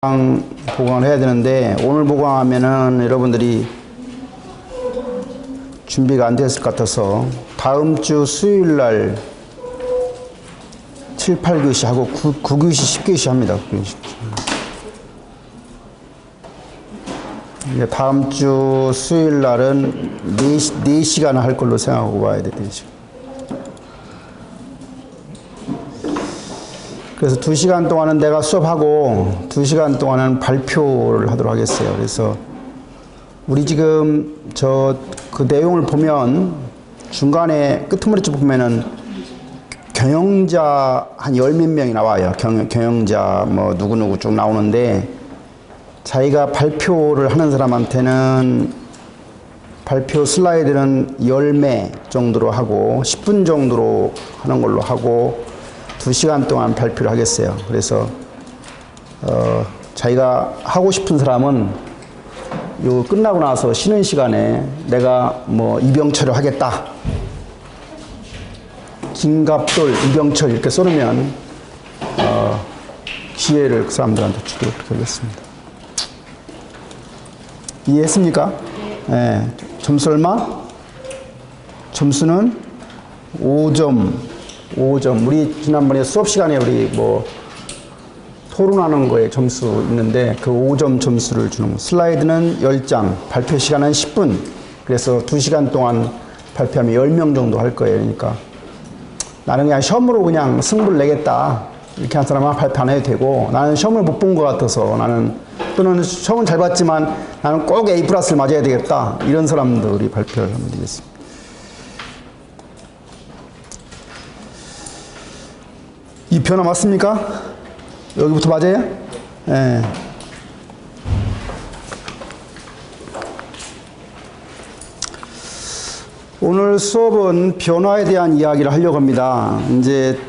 보강을 해야 되는데 오늘 보강하면은 여러분들이 준비가 안 됐을 것 같아서 다음 주 수요일 날 7, 8교시 하고 9교시, 10교시 합니다. 9교시. 다음 주 수요일 날은 4시간 할 걸로 생각하고 와야 돼. 4시간. 그래서 2시간 동안은 내가 수업하고 2시간 동안은 발표를 하도록 하겠어요. 그래서 우리 지금 그 내용을 보면 중간에 끄트머리째 보면은 경영자 한 10몇 명이 나와요. 경영자 뭐 누구누구 쭉 나오는데 자기가 발표를 하는 사람한테는 발표 슬라이드는 10매 정도로 하고 10분 정도로 하는 걸로 하고 2시간 동안 발표를 하겠어요. 그래서 자기가 하고 싶은 사람은 요 끝나고 나서 쉬는 시간에 내가 뭐 이병철을 하겠다. 김갑돌, 이병철 이렇게 써놓으면 기회를 그 사람들한테 주도록 그렇게 하겠습니다. 이해했습니까? 네. 점수 얼마? 점수는 5점. 우리 지난번에 수업 시간에 우리 뭐 토론하는 거에 점수 있는데 그 5점 점수를 주는 거. 슬라이드는 10장, 발표 시간은 10분. 그래서 2시간 동안 발표하면 10명 정도 할 거예요. 그러니까 나는 그냥 시험으로 그냥 승부를 내겠다. 이렇게 한 사람은 발표 안 해도 되고 나는 시험을 못 본 것 같아서 또는 시험은 잘 봤지만 나는 꼭 A 플러스를 맞아야 되겠다. 이런 사람들이 발표를 하면 되겠습니다. 이 변화 맞습니까? 여기부터 맞아요? 네. 오늘 수업은 변화에 대한 이야기를 하려고 합니다. 이제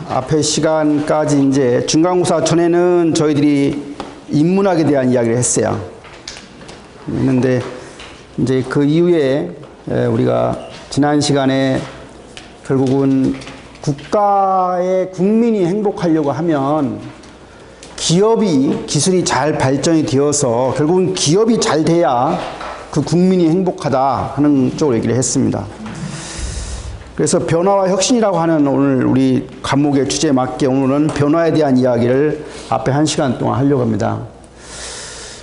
앞에 시간까지 이제 중간고사 전에는 저희들이 인문학에 대한 이야기를 했어요. 했는데 이제 그 이후에 우리가 지난 시간에 결국은 국민이 행복하려고 하면 기술이 잘 발전이 되어서 결국은 기업이 잘 돼야 그 국민이 행복하다 하는 쪽으로 얘기를 했습니다. 그래서 변화와 혁신이라고 하는 오늘 우리 과목의 주제에 맞게 오늘은 변화에 대한 이야기를 앞에 1시간 동안 하려고 합니다.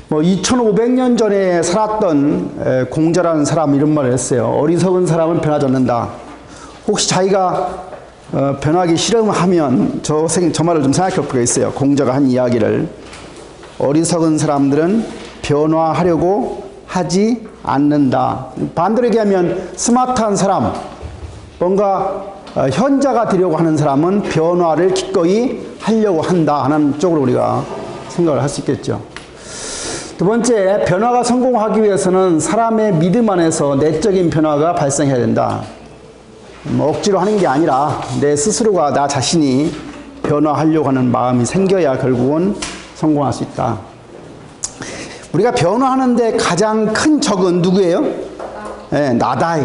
2500년 전에 살았던 공자라는 사람 이런 말을 했어요. 어리석은 사람은 변하지 않는다. 혹시 자기가 변하기 싫어하면 저 말을 좀 생각해 볼 필요가 있어요. 공자가 한 이야기를. 어리석은 사람들은 변화하려고 하지 않는다. 반대로 얘기하면 스마트한 사람, 뭔가 현자가 되려고 하는 사람은 변화를 기꺼이 하려고 한다 하는 쪽으로 우리가 생각을 할 수 있겠죠. 두 번째, 변화가 성공하기 위해서는 사람의 믿음 안에서 내적인 변화가 발생해야 된다. 억지로 하는 게 아니라 내 스스로가 나 자신이 변화하려고 하는 마음이 생겨야 결국은 성공할 수 있다. 우리가 변화하는데 가장 큰 적은 누구예요? 네, 나다.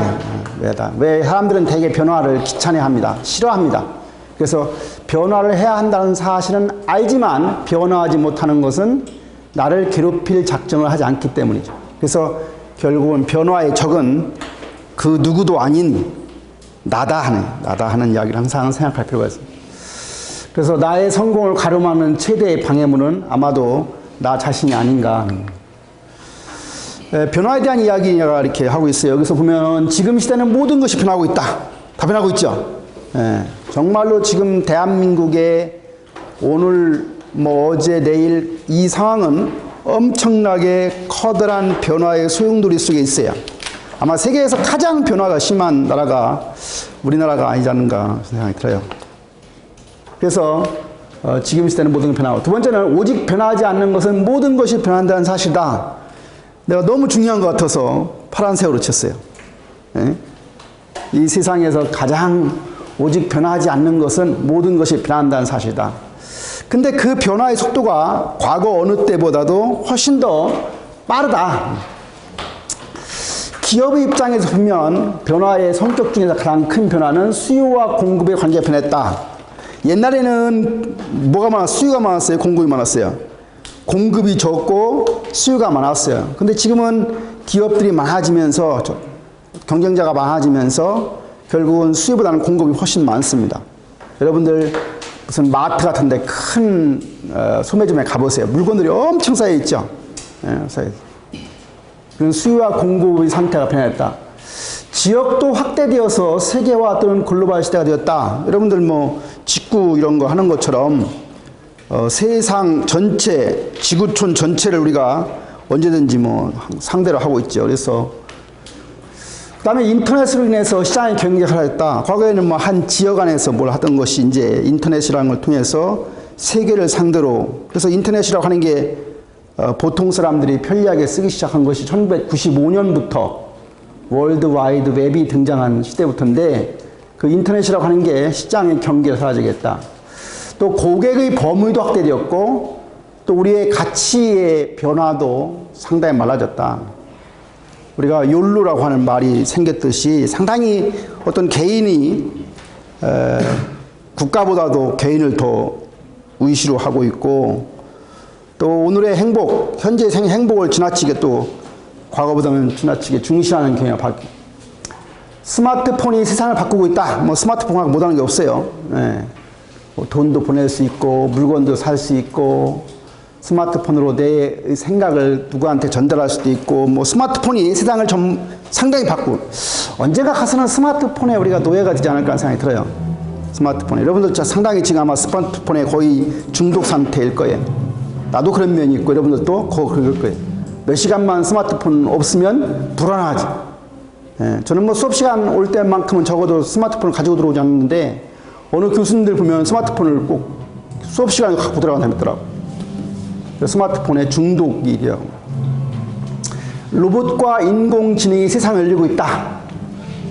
왜 사람들은 되게 변화를 귀찮아합니다. 싫어합니다. 그래서 변화를 해야 한다는 사실은 알지만 변화하지 못하는 것은 나를 괴롭힐 작정을 하지 않기 때문이죠. 그래서 결국은 변화의 적은 그 누구도 아닌 나다 하는 이야기를 항상 생각할 필요가 있습니다. 그래서 나의 성공을 가름하는 최대의 방해물은 아마도 나 자신이 아닌가 하는 변화에 대한 이야기가 이렇게 하고 있어요. 여기서 보면 지금 시대는 모든 것이 변하고 있다. 다 변하고 있죠. 정말로 지금 대한민국의 오늘 어제 내일 이 상황은 엄청나게 커다란 변화의 소용돌이 속에 있어요. 아마 세계에서 가장 변화가 심한 나라가 우리나라가 아니지 않는가 생각이 들어요. 그래서 지금 시대는 모든 게 변하고, 두 번째는 오직 변하지 않는 것은 모든 것이 변한다는 사실이다. 내가 너무 중요한 것 같아서 파란색으로 쳤어요. 이 세상에서 가장 오직 변하지 않는 것은 모든 것이 변한다는 사실이다. 근데 그 변화의 속도가 과거 어느 때보다도 훨씬 더 빠르다. 기업의 입장에서 보면 변화의 성격 중에서 가장 큰 변화는 수요와 공급의 관계가 변했다. 옛날에는 뭐가 수요가 많았어요? 공급이 많았어요? 공급이 적고 수요가 많았어요. 근데 지금은 기업들이 많아지면서 경쟁자가 많아지면서 결국은 수요보다는 공급이 훨씬 많습니다. 여러분들 무슨 마트 같은 데 큰 소매점에 가보세요. 물건들이 엄청 쌓여 있죠. 그런 수요와 공급의 상태가 변했다. 지역도 확대되어서 세계화 또는 글로벌 시대가 되었다. 여러분들 뭐 직구 이런 거 하는 것처럼 세상 전체, 지구촌 전체를 우리가 언제든지 뭐 상대로 하고 있죠. 그래서 그다음에 인터넷으로 인해서 시장의 경계가 됐다. 과거에는 뭐 한 지역 안에서 뭘 하던 것이 이제 인터넷이라는 걸 통해서 세계를 상대로, 그래서 인터넷이라고 하는 게 보통 사람들이 편리하게 쓰기 시작한 것이 1995년부터 월드 와이드 웹이 등장한 시대부터인데, 그 인터넷이라고 하는 게 시장의 경계가 사라지겠다. 또 고객의 범위도 확대되었고, 또 우리의 가치의 변화도 상당히 많아졌다. 우리가 욜로라고 하는 말이 생겼듯이 상당히 어떤 개인이 국가보다도 개인을 더 위시로 하고 있고, 또 오늘의 행복, 현재의 행복을 지나치게 또 과거보다는 지나치게 중시하는 경향이 바뀌고, 스마트폰이 세상을 바꾸고 있다. 뭐 스마트폰하고 못하는 게 없어요. 네. 뭐 돈도 보낼 수 있고 물건도 살 수 있고, 스마트폰으로 내 생각을 누구한테 전달할 수도 있고, 뭐 스마트폰이 세상을 좀 상당히 바꾸고, 언젠가 가서는 스마트폰에 우리가 노예가 되지 않을까 하는 생각이 들어요. 스마트폰에. 여러분들 상당히 지금 아마 스마트폰에 거의 중독 상태일 거예요. 나도 그런 면이 있고 여러분들도 그럴 거예요. 몇 시간만 스마트폰 없으면 불안하지. 예, 저는 뭐 수업 시간 올 때만큼은 적어도 스마트폰을 가지고 들어오지 않는데, 어느 교수님들 보면 스마트폰을 꼭 수업 시간에 갖고 들어간다고 했더라고요. 스마트폰의 중독이래요. 로봇과 인공지능이 세상을 열리고 있다.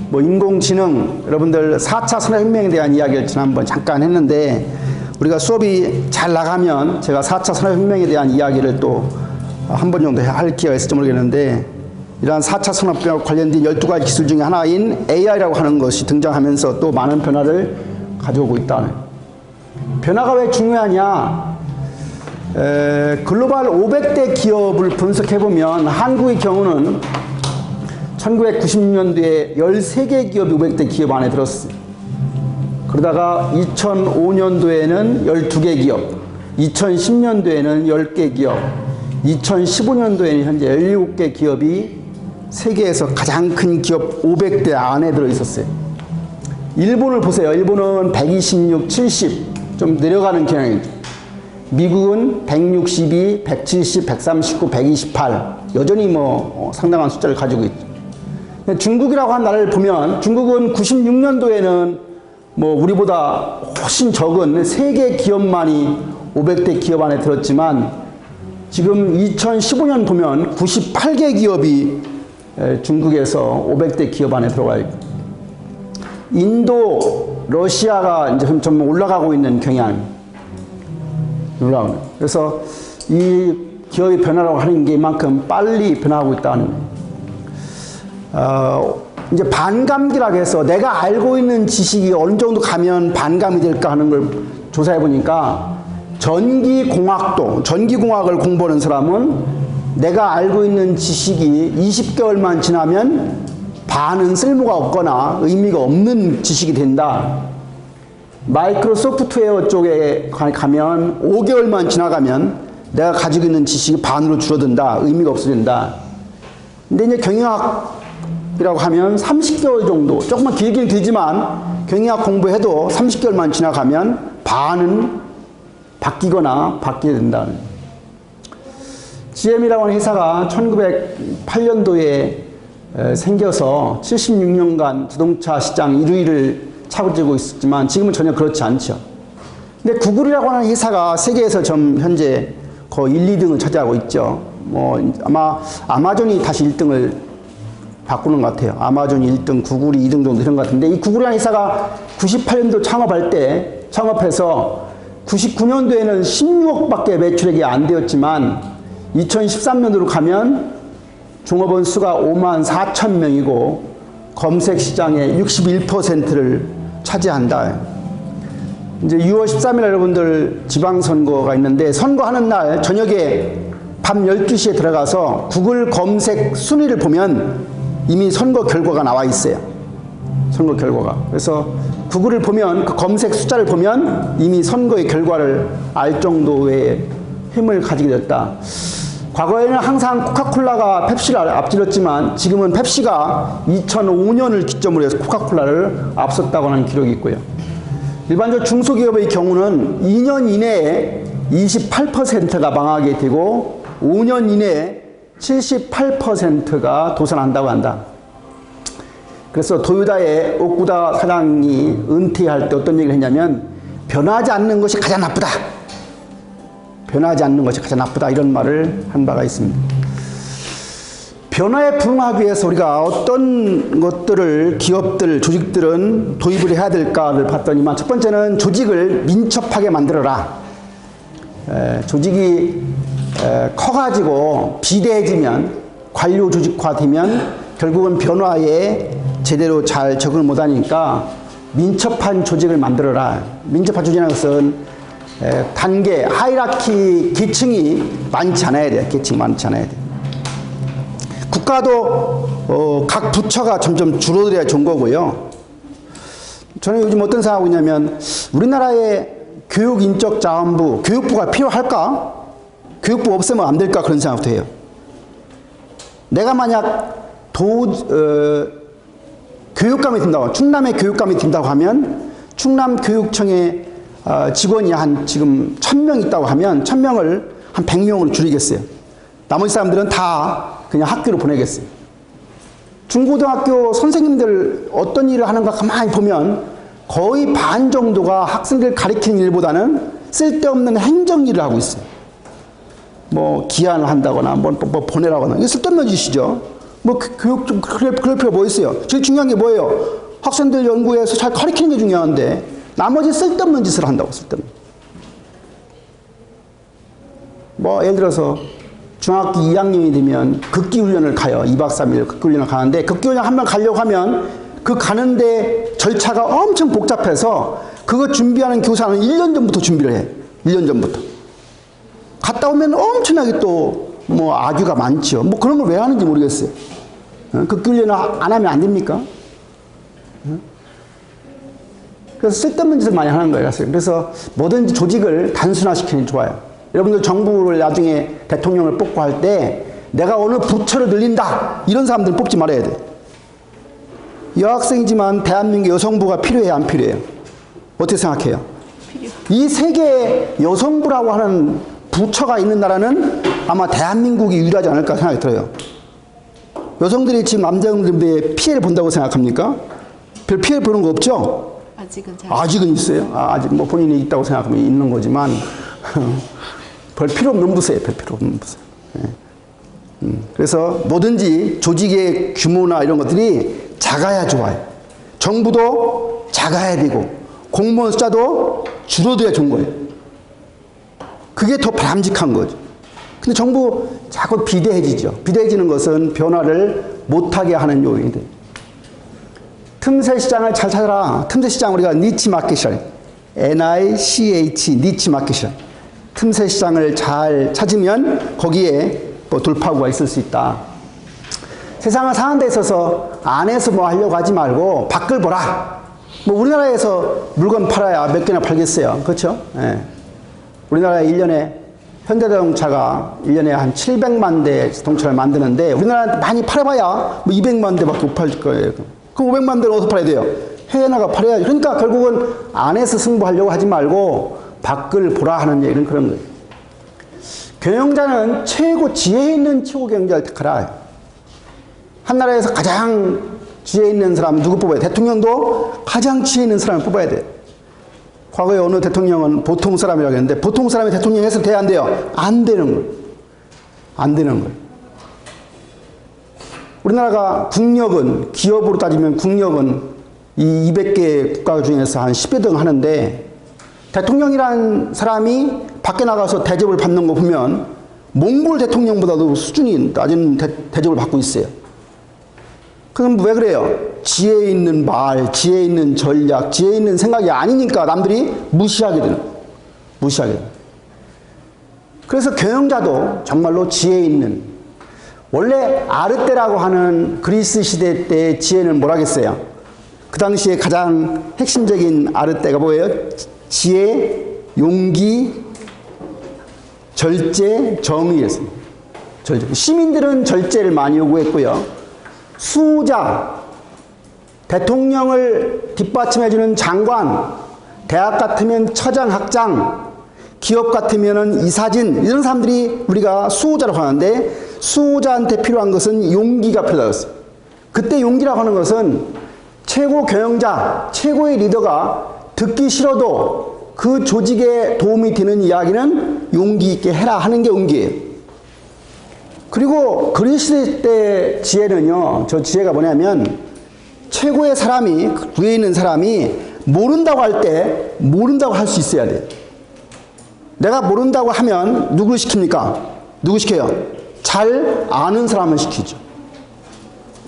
뭐 인공지능, 여러분들 4차 산업혁명에 대한 이야기를 지난번 잠깐 했는데, 우리가 수업이 잘 나가면 제가 4차 산업혁명에 대한 이야기를 또 한 번 정도 할 기회가 있을지 모르겠는데, 이러한 4차 산업혁명 관련된 12가지 기술 중에 하나인 AI라고 하는 것이 등장하면서 또 많은 변화를 가져오고 있다. 변화가 왜 중요하냐? 글로벌 500대 기업을 분석해보면 한국의 경우는 1996년도에 13개 기업이 500대 기업 안에 들었어요. 그러다가 2005년도에는 12개 기업, 2010년도에는 10개 기업, 2015년도에는 현재 17개 기업이 세계에서 가장 큰 기업 500대 안에 들어있었어요. 일본을 보세요. 일본은 126, 70 좀 내려가는 경향이죠. 미국은 162, 170, 139, 128 여전히 뭐 상당한 숫자를 가지고 있죠. 중국이라고 한 나라를 보면, 중국은 96년도에는 뭐 우리보다 훨씬 적은 3개 기업만이 500대 기업 안에 들었지만, 지금 2015년 보면 98개 기업이 중국에서 500대 기업 안에 들어가 있고, 인도, 러시아가 이제 좀 올라가고 있는 경향. 그래서 이 기업의 변화라고 하는 게 이만큼 빨리 변화하고 있다는 이제 반감기라고 해서 내가 알고 있는 지식이 어느 정도 가면 반감이 될까 하는 걸 조사해 보니까, 전기공학을 공부하는 사람은 내가 알고 있는 지식이 20개월만 지나면 반은 쓸모가 없거나 의미가 없는 지식이 된다. 마이크로 소프트웨어 쪽에 가면 5개월만 지나가면 내가 가지고 있는 지식이 반으로 줄어든다. 의미가 없어진다. 근데 이제 경영학이라고 하면 30개월 정도, 조금만 길긴 길지만 경영학 공부해도 30개월만 지나가면 반은 바뀌거나 바뀌게 된다. GM이라고 하는 회사가 1908년도에 생겨서 76년간 자동차 시장 1위를 차지하고 있었지만, 지금은 전혀 그렇지 않죠. 근데 구글이라고 하는 회사가 세계에서 좀 현재 거의 1, 2등을 차지하고 있죠. 뭐 아마 아마존이 다시 1등을 바꾸는 것 같아요. 아마존이 1등, 구글이 2등 정도 되는 것 같은데, 이 구글이라는 회사가 98년도 창업해서 99년도에는 16억밖에 매출액이 안 되었지만, 2013년도로 가면 종업원 수가 5만 4천 명이고 검색 시장의 61%를 차지한다. 이제 6월 13일 여러분들 지방선거가 있는데 선거하는 날 저녁에 밤 12시에 들어가서 구글 검색 순위를 보면 이미 선거 결과가 나와 있어요. 선거 결과가. 그래서 구글을 보면 그 검색 숫자를 보면 이미 선거의 결과를 알 정도의 힘을 가지게 됐다. 과거에는 항상 코카콜라가 펩시를 앞질렀지만 지금은 펩시가 2005년을 기점으로 해서 코카콜라를 앞섰다고 하는 기록이 있고요. 일반적으로 중소기업의 경우는 2년 이내에 28%가 망하게 되고 5년 이내에 78%가 도산한다고 한다. 그래서 도요다의 오쿠다 사장이 은퇴할 때 어떤 얘기를 했냐면 변하지 않는 것이 가장 나쁘다. 변하지 않는 것이 가장 나쁘다. 이런 말을 한 바가 있습니다. 변화에 부응하기 위해서 우리가 어떤 것들을 기업들, 조직들은 도입을 해야 될까를 봤더니만 첫 번째는 조직을 민첩하게 만들어라. 조직이 커가지고 비대해지면 관료 조직화되면 결국은 변화에 제대로 잘 적응을 못하니까 민첩한 조직을 만들어라. 민첩한 조직이라는 것은 단계, 하이라키 계층이 많지 않아야 돼. 계층이 많지 않아야 돼. 국가도 각 부처가 점점 줄어들어야 좋은 거고요. 저는 요즘 어떤 생각하고 있냐면 우리나라의 교육인적자원부, 교육부가 필요할까? 교육부 없애면 안 될까? 그런 생각도 해요. 내가 만약 교육감이 된다고, 충남에 교육감이 된다고 하면 충남교육청에 직원이 한 지금 1000명 있다고 하면 1000명을 한 100명으로 줄이겠어요. 나머지 사람들은 다 그냥 학교로 보내겠어요. 중고등학교 선생님들 어떤 일을 하는가 가만히 보면 거의 반 정도가 학생들 가르치는 일보다는 쓸데없는 행정일을 하고 있어요. 뭐 기한을 한다거나 뭐 보내라고 하거나 이게 쓸데없는 짓이죠. 뭐 교육 좀 그럴 필요가 뭐 있어요. 제일 중요한 게 뭐예요? 학생들 연구해서 잘 가르치는 게 중요한데 나머지 쓸데없는 짓을 한다고. 쓸데없는. 뭐 예를 들어서 중학교 2학년이 되면 극기훈련을 가요. 2박 3일 극기훈련을 가는데 극기훈련 한 번 가려고 하면 그 가는데 절차가 엄청 복잡해서 그거 준비하는 교사는 1년 전부터 준비를 해. 1년 전부터. 갔다 오면 엄청나게 또 뭐 악유가 많죠. 뭐 그런 걸 왜 하는지 모르겠어요. 극기훈련을 안 하면 안 됩니까? 그래서 쓸데없는 짓을 많이 하는 거예요. 그래서 뭐든지 조직을 단순화시키는 게 좋아요. 여러분들 정부를 나중에 대통령을 뽑고 할 때 내가 어느 부처를 늘린다 이런 사람들은 뽑지 말아야 돼. 여학생이지만 대한민국 여성부가 필요해요, 안 필요해요? 어떻게 생각해요? 필요. 이 세계에 여성부라고 하는 부처가 있는 나라는 아마 대한민국이 유일하지 않을까 생각이 들어요. 여성들이 지금 남자들의 피해를 본다고 생각합니까? 별 피해를 보는 거 없죠? 아직은 있어요. 아직 뭐 본인이 있다고 생각하면 있는 거지만 별 필요 없는 부서예요. 별 필요 없는 부서. 그래서 뭐든지 조직의 규모나 이런 것들이 작아야 좋아요. 정부도 작아야 되고 공무원 숫자도 줄어들어야 좋은 거예요. 그게 더 바람직한 거죠. 근데 정부 자꾸 비대해지죠. 비대해지는 것은 변화를 못하게 하는 요인이 돼요. 틈새 시장을 잘 찾아라. 틈새 시장 우리가 니치 마켓이라 NICH 니치 마켓이라. 틈새 시장을 잘 찾으면 거기에 뭐 돌파구가 있을 수 있다. 세상을 사는 데 있어서 안에서 뭐 하려고 하지 말고 밖을 보라. 뭐 우리나라에서 물건 팔아야 몇 개나 팔겠어요. 그렇죠? 예. 우리나라에 1년에 현대자동차가 1년에 한 700만 대 자동차를 만드는데 우리나라한테 많이 팔아봐야 뭐 200만 대밖에 못 팔 거예요. 그럼 500만 대를 어디서 팔아야 돼요? 해외 나가 팔아야죠. 그러니까 결국은 안에서 승부하려고 하지 말고 밖을 보라 하는 얘기는 그런 거예요. 경영자는 최고 지혜 있는 최고 경영자를 택하라. 한 나라에서 가장 지혜 있는 사람 누구 뽑아야 돼? 대통령도 가장 지혜 있는 사람을 뽑아야 돼. 과거에 어느 대통령은 보통 사람이라고 했는데 보통 사람이 대통령이 해서 돼야 안 돼요? 안 되는 거예요. 안 되는 거예요. 우리나라가 국력은 기업으로 따지면 국력은 이 200개 국가 중에서 한 10여 등 하는데 대통령이라는 사람이 밖에 나가서 대접을 받는 거 보면 몽골 대통령보다도 수준이 낮은 대접을 받고 있어요. 그럼 왜 그래요? 지혜 있는 말, 지혜 있는 전략, 지혜 있는 생각이 아니니까 남들이 무시하게 되는. 무시하게 되는. 그래서 경영자도 정말로 지혜 있는, 원래 아르테라고 하는 그리스 시대 때의 지혜는 뭐라겠어요? 그 당시에 가장 핵심적인 아르테가 뭐예요? 지혜, 용기, 절제, 정의였습니다. 시민들은 절제를 많이 요구했고요. 수호자, 대통령을 뒷받침해주는 장관, 대학 같으면 처장, 학장, 기업 같으면 이사진, 이런 사람들이 우리가 수호자라고 하는데, 수호자한테 필요한 것은 용기가 필요하였어요. 그때 용기라고 하는 것은 최고 경영자, 최고의 리더가 듣기 싫어도 그 조직에 도움이 되는 이야기는 용기 있게 해라 하는 게 용기예요. 그리고 그리스 때 지혜는요, 저 지혜가 뭐냐면 최고의 사람이, 위에 있는 사람이 모른다고 할 때 모른다고 할 수 있어야 돼요. 내가 모른다고 하면 누구를 시킵니까? 누구 시켜요? 잘 아는 사람을 시키죠.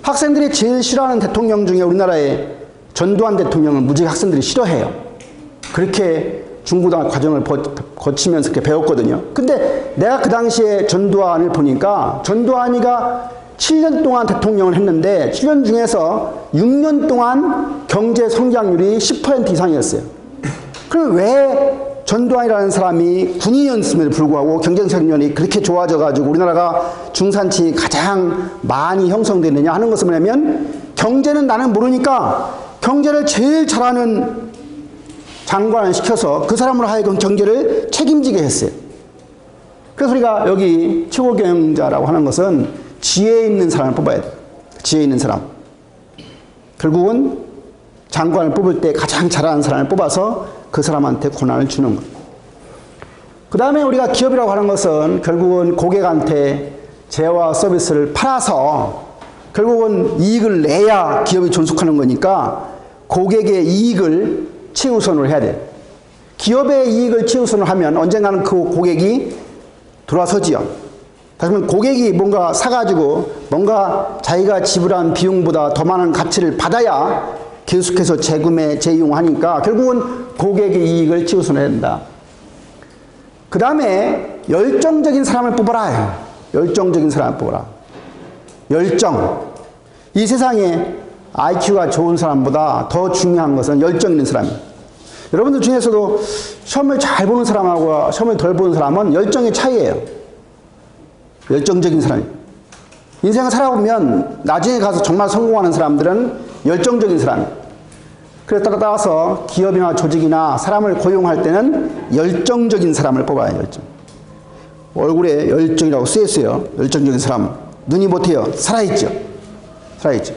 학생들이 제일 싫어하는 대통령 중에 우리나라의 전두환 대통령은 무지 학생들이 싫어해요. 그렇게 중고등학교 과정을 거치면서 그렇게 배웠거든요. 근데 내가 그 당시에 전두환을 보니까 전두환이가 7년 동안 대통령을 했는데 7년 중에서 6년 동안 경제 성장률이 10% 이상이었어요. 그럼 왜 전두환이라는 사람이 군인이었음에도 불구하고 경쟁력이 그렇게 좋아져가지고 우리나라가 중산층이 가장 많이 형성되느냐 하는 것은 뭐냐면, 경제는 나는 모르니까 경제를 제일 잘하는 장관을 시켜서 그 사람으로 하여금 경제를 책임지게 했어요. 그래서 우리가 여기 최고 경영자라고 하는 것은 지혜 있는 사람을 뽑아야 돼요. 지혜 있는 사람. 결국은 장관을 뽑을 때 가장 잘하는 사람을 뽑아서 그 사람한테 권한을 주는 거예요. 그 다음에 우리가 기업이라고 하는 것은 결국은 고객한테 재화 서비스를 팔아서 결국은 이익을 내야 기업이 존속하는 거니까 고객의 이익을 최우선으로 해야 돼요. 기업의 이익을 최우선으로 하면 언젠가는 그 고객이 돌아서지요. 다시 말하면 고객이 뭔가 사가지고 뭔가 자기가 지불한 비용보다 더 많은 가치를 받아야 계속해서 재구매, 재이용하니까 결국은 고객의 이익을 최우선해야 된다. 그 다음에 열정적인 사람을 뽑아라. 열정적인 사람을 뽑아라. 열정. 이 세상에 IQ가 좋은 사람보다 더 중요한 것은 열정 있는 사람이에요. 여러분들 중에서도 시험을 잘 보는 사람하고 시험을 덜 보는 사람은 열정의 차이예요. 열정적인 사람이에요. 인생을 살아보면 나중에 가서 정말 성공하는 사람들은 열정적인 사람이에요. 그래 따라서 기업이나 조직이나 사람을 고용할 때는 열정적인 사람을 뽑아야 해요. 열정. 얼굴에 열정이라고 쓰여있어요. 열정적인 사람. 눈이 못해요. 살아있죠. 살아있죠.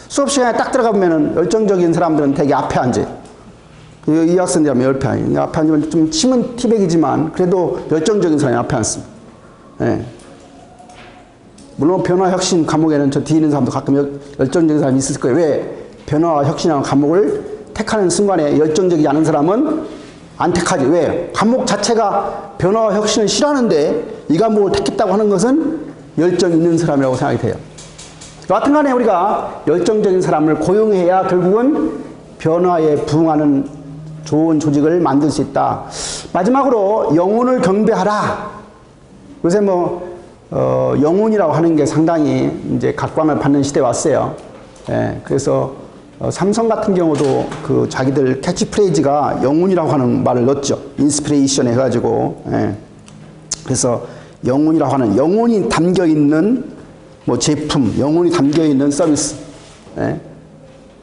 수업 시간에 딱 들어가보면 열정적인 사람들은 되게 앞에 앉아요. 이 학생들이라면 옆에 앉아요. 앞에 앉으면 좀 치면 티백이지만 그래도 열정적인 사람이 앞에 앉습니다. 네. 물론 변화 혁신 과목에는 저 뒤에 있는 사람도 가끔 열정적인 사람이 있을 거예요. 왜? 변화와 혁신이라는 과목을 택하는 순간에 열정적이지 않은 사람은 안 택하지. 왜? 과목 자체가 변화와 혁신을 싫어하는데 이 과목을 택했다고 하는 것은 열정 있는 사람이라고 생각이 돼요. 여하튼 간에 우리가 열정적인 사람을 고용해야 결국은 변화에 부응하는 좋은 조직을 만들 수 있다. 마지막으로 영혼을 경배하라. 요새 영혼이라고 하는 게 상당히 이제 각광을 받는 시대에 왔어요. 예, 그래서 삼성 같은 경우도 그 자기들 캐치프레이즈가 영혼이라고 하는 말을 넣었죠. 인스피레이션 해가지고. 예. 그래서 영혼이라고 하는, 영혼이 담겨있는 제품, 영혼이 담겨있는 서비스. 예.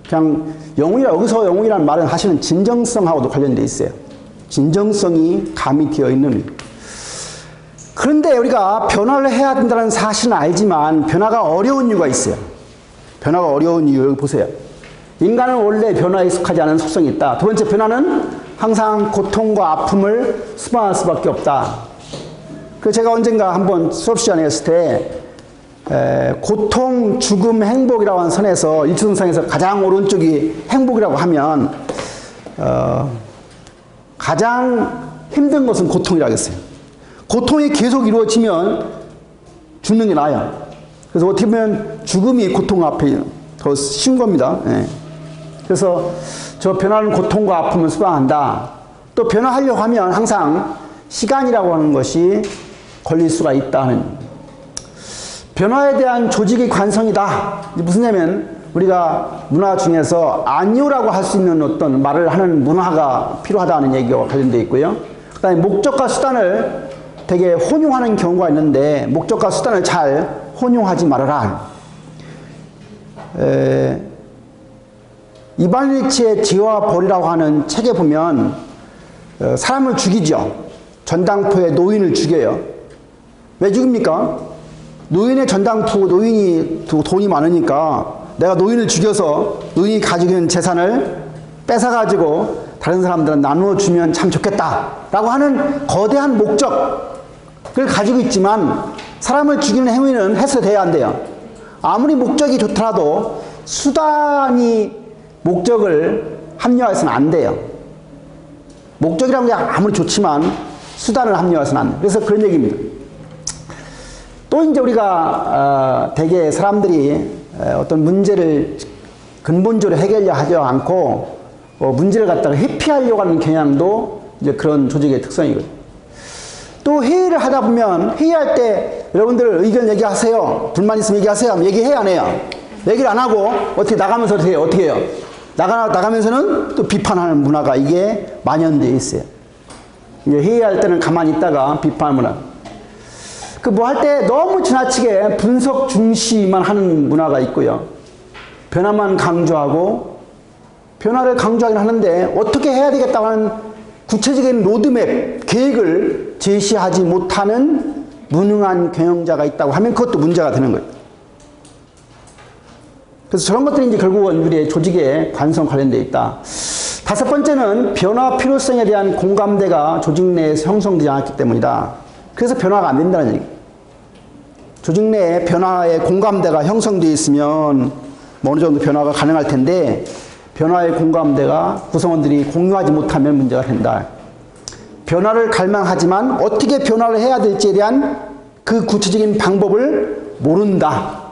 그냥 여기서 영혼이라는 말은 사실은 진정성하고도 관련되어 있어요. 진정성이 가미되어 있는. 그런데 우리가 변화를 해야 된다는 사실은 알지만 변화가 어려운 이유가 있어요. 변화가 어려운 이유, 여기 보세요. 인간은 원래 변화에 익숙하지 않은 속성이 있다. 두 번째, 변화는 항상 고통과 아픔을 수반할 수밖에 없다. 그래서 제가 언젠가 한번 수업 시간에 했을 때 고통, 죽음, 행복이라고 하는 선에서 일치선상에서 가장 오른쪽이 행복이라고 하면 가장 힘든 것은 고통이라고 했어요. 고통이 계속 이루어지면 죽는 게 나아요. 그래서 어떻게 보면 죽음이 고통 앞에 더 쉬운 겁니다. 예. 그래서 저 변화는 고통과 아픔을 수반한다. 또 변화하려고 하면 항상 시간이라고 하는 것이 걸릴 수가 있다는. 변화에 대한 조직의 관성이다. 무슨 얘기냐면 우리가 문화 중에서 아니오라고 할 수 있는 어떤 말을 하는 문화가 필요하다는 얘기와 관련되어 있고요. 그 다음에 목적과 수단을 되게 혼용하는 경우가 있는데 목적과 수단을 잘 혼용하지 말아라. 이반 일치의 지혜와 벌이라고 하는 책에 보면 사람을 죽이죠. 전당포에 노인을 죽여요. 왜 죽입니까? 노인의 전당포, 노인이 돈이 많으니까 내가 노인을 죽여서 노인이 가지고 있는 재산을 뺏어가지고 다른 사람들은 나누어 주면 참 좋겠다 라고 하는 거대한 목적을 가지고 있지만 사람을 죽이는 행위는 해서돼야 안 돼요. 아무리 목적이 좋더라도 수단이 목적을 합리화해서는 안 돼요. 목적이라는 게 아무리 좋지만 수단을 합리화해서는 안 돼요. 그래서 그런 얘기입니다. 또 이제 우리가 대개 사람들이 어떤 문제를 근본적으로 해결하려 하지 않고 문제를 갖다가 회피하려고 하는 경향도 이제 그런 조직의 특성이거든요. 또 회의를 하다 보면 회의할 때 여러분들 의견 얘기하세요. 불만 있으면 얘기하세요. 얘기해야 안 해요. 얘기를 안 하고 어떻게 나가면서 어떻게 해요? 나가면서는 또 비판하는 문화가 이게 만연되어 있어요. 이제 회의할 때는 가만히 있다가 비판 문화. 그 뭐 할 때 너무 지나치게 분석 중시만 하는 문화가 있고요. 변화만 강조하고 변화를 강조하긴 하는데 어떻게 해야 되겠다고 하는 구체적인 로드맵, 계획을 제시하지 못하는 무능한 경영자가 있다고 하면 그것도 문제가 되는 거예요. 그래서 저런 것들이 이제 결국은 우리의 조직에 관성 관련되어 있다. 다섯 번째는 변화 필요성에 대한 공감대가 조직 내에서 형성되지 않았기 때문이다. 그래서 변화가 안 된다는 얘기예요. 조직 내에 변화의 공감대가 형성되어 있으면 뭐 어느 정도 변화가 가능할 텐데 변화의 공감대가 구성원들이 공유하지 못하면 문제가 된다. 변화를 갈망하지만 어떻게 변화를 해야 될지에 대한 그 구체적인 방법을 모른다.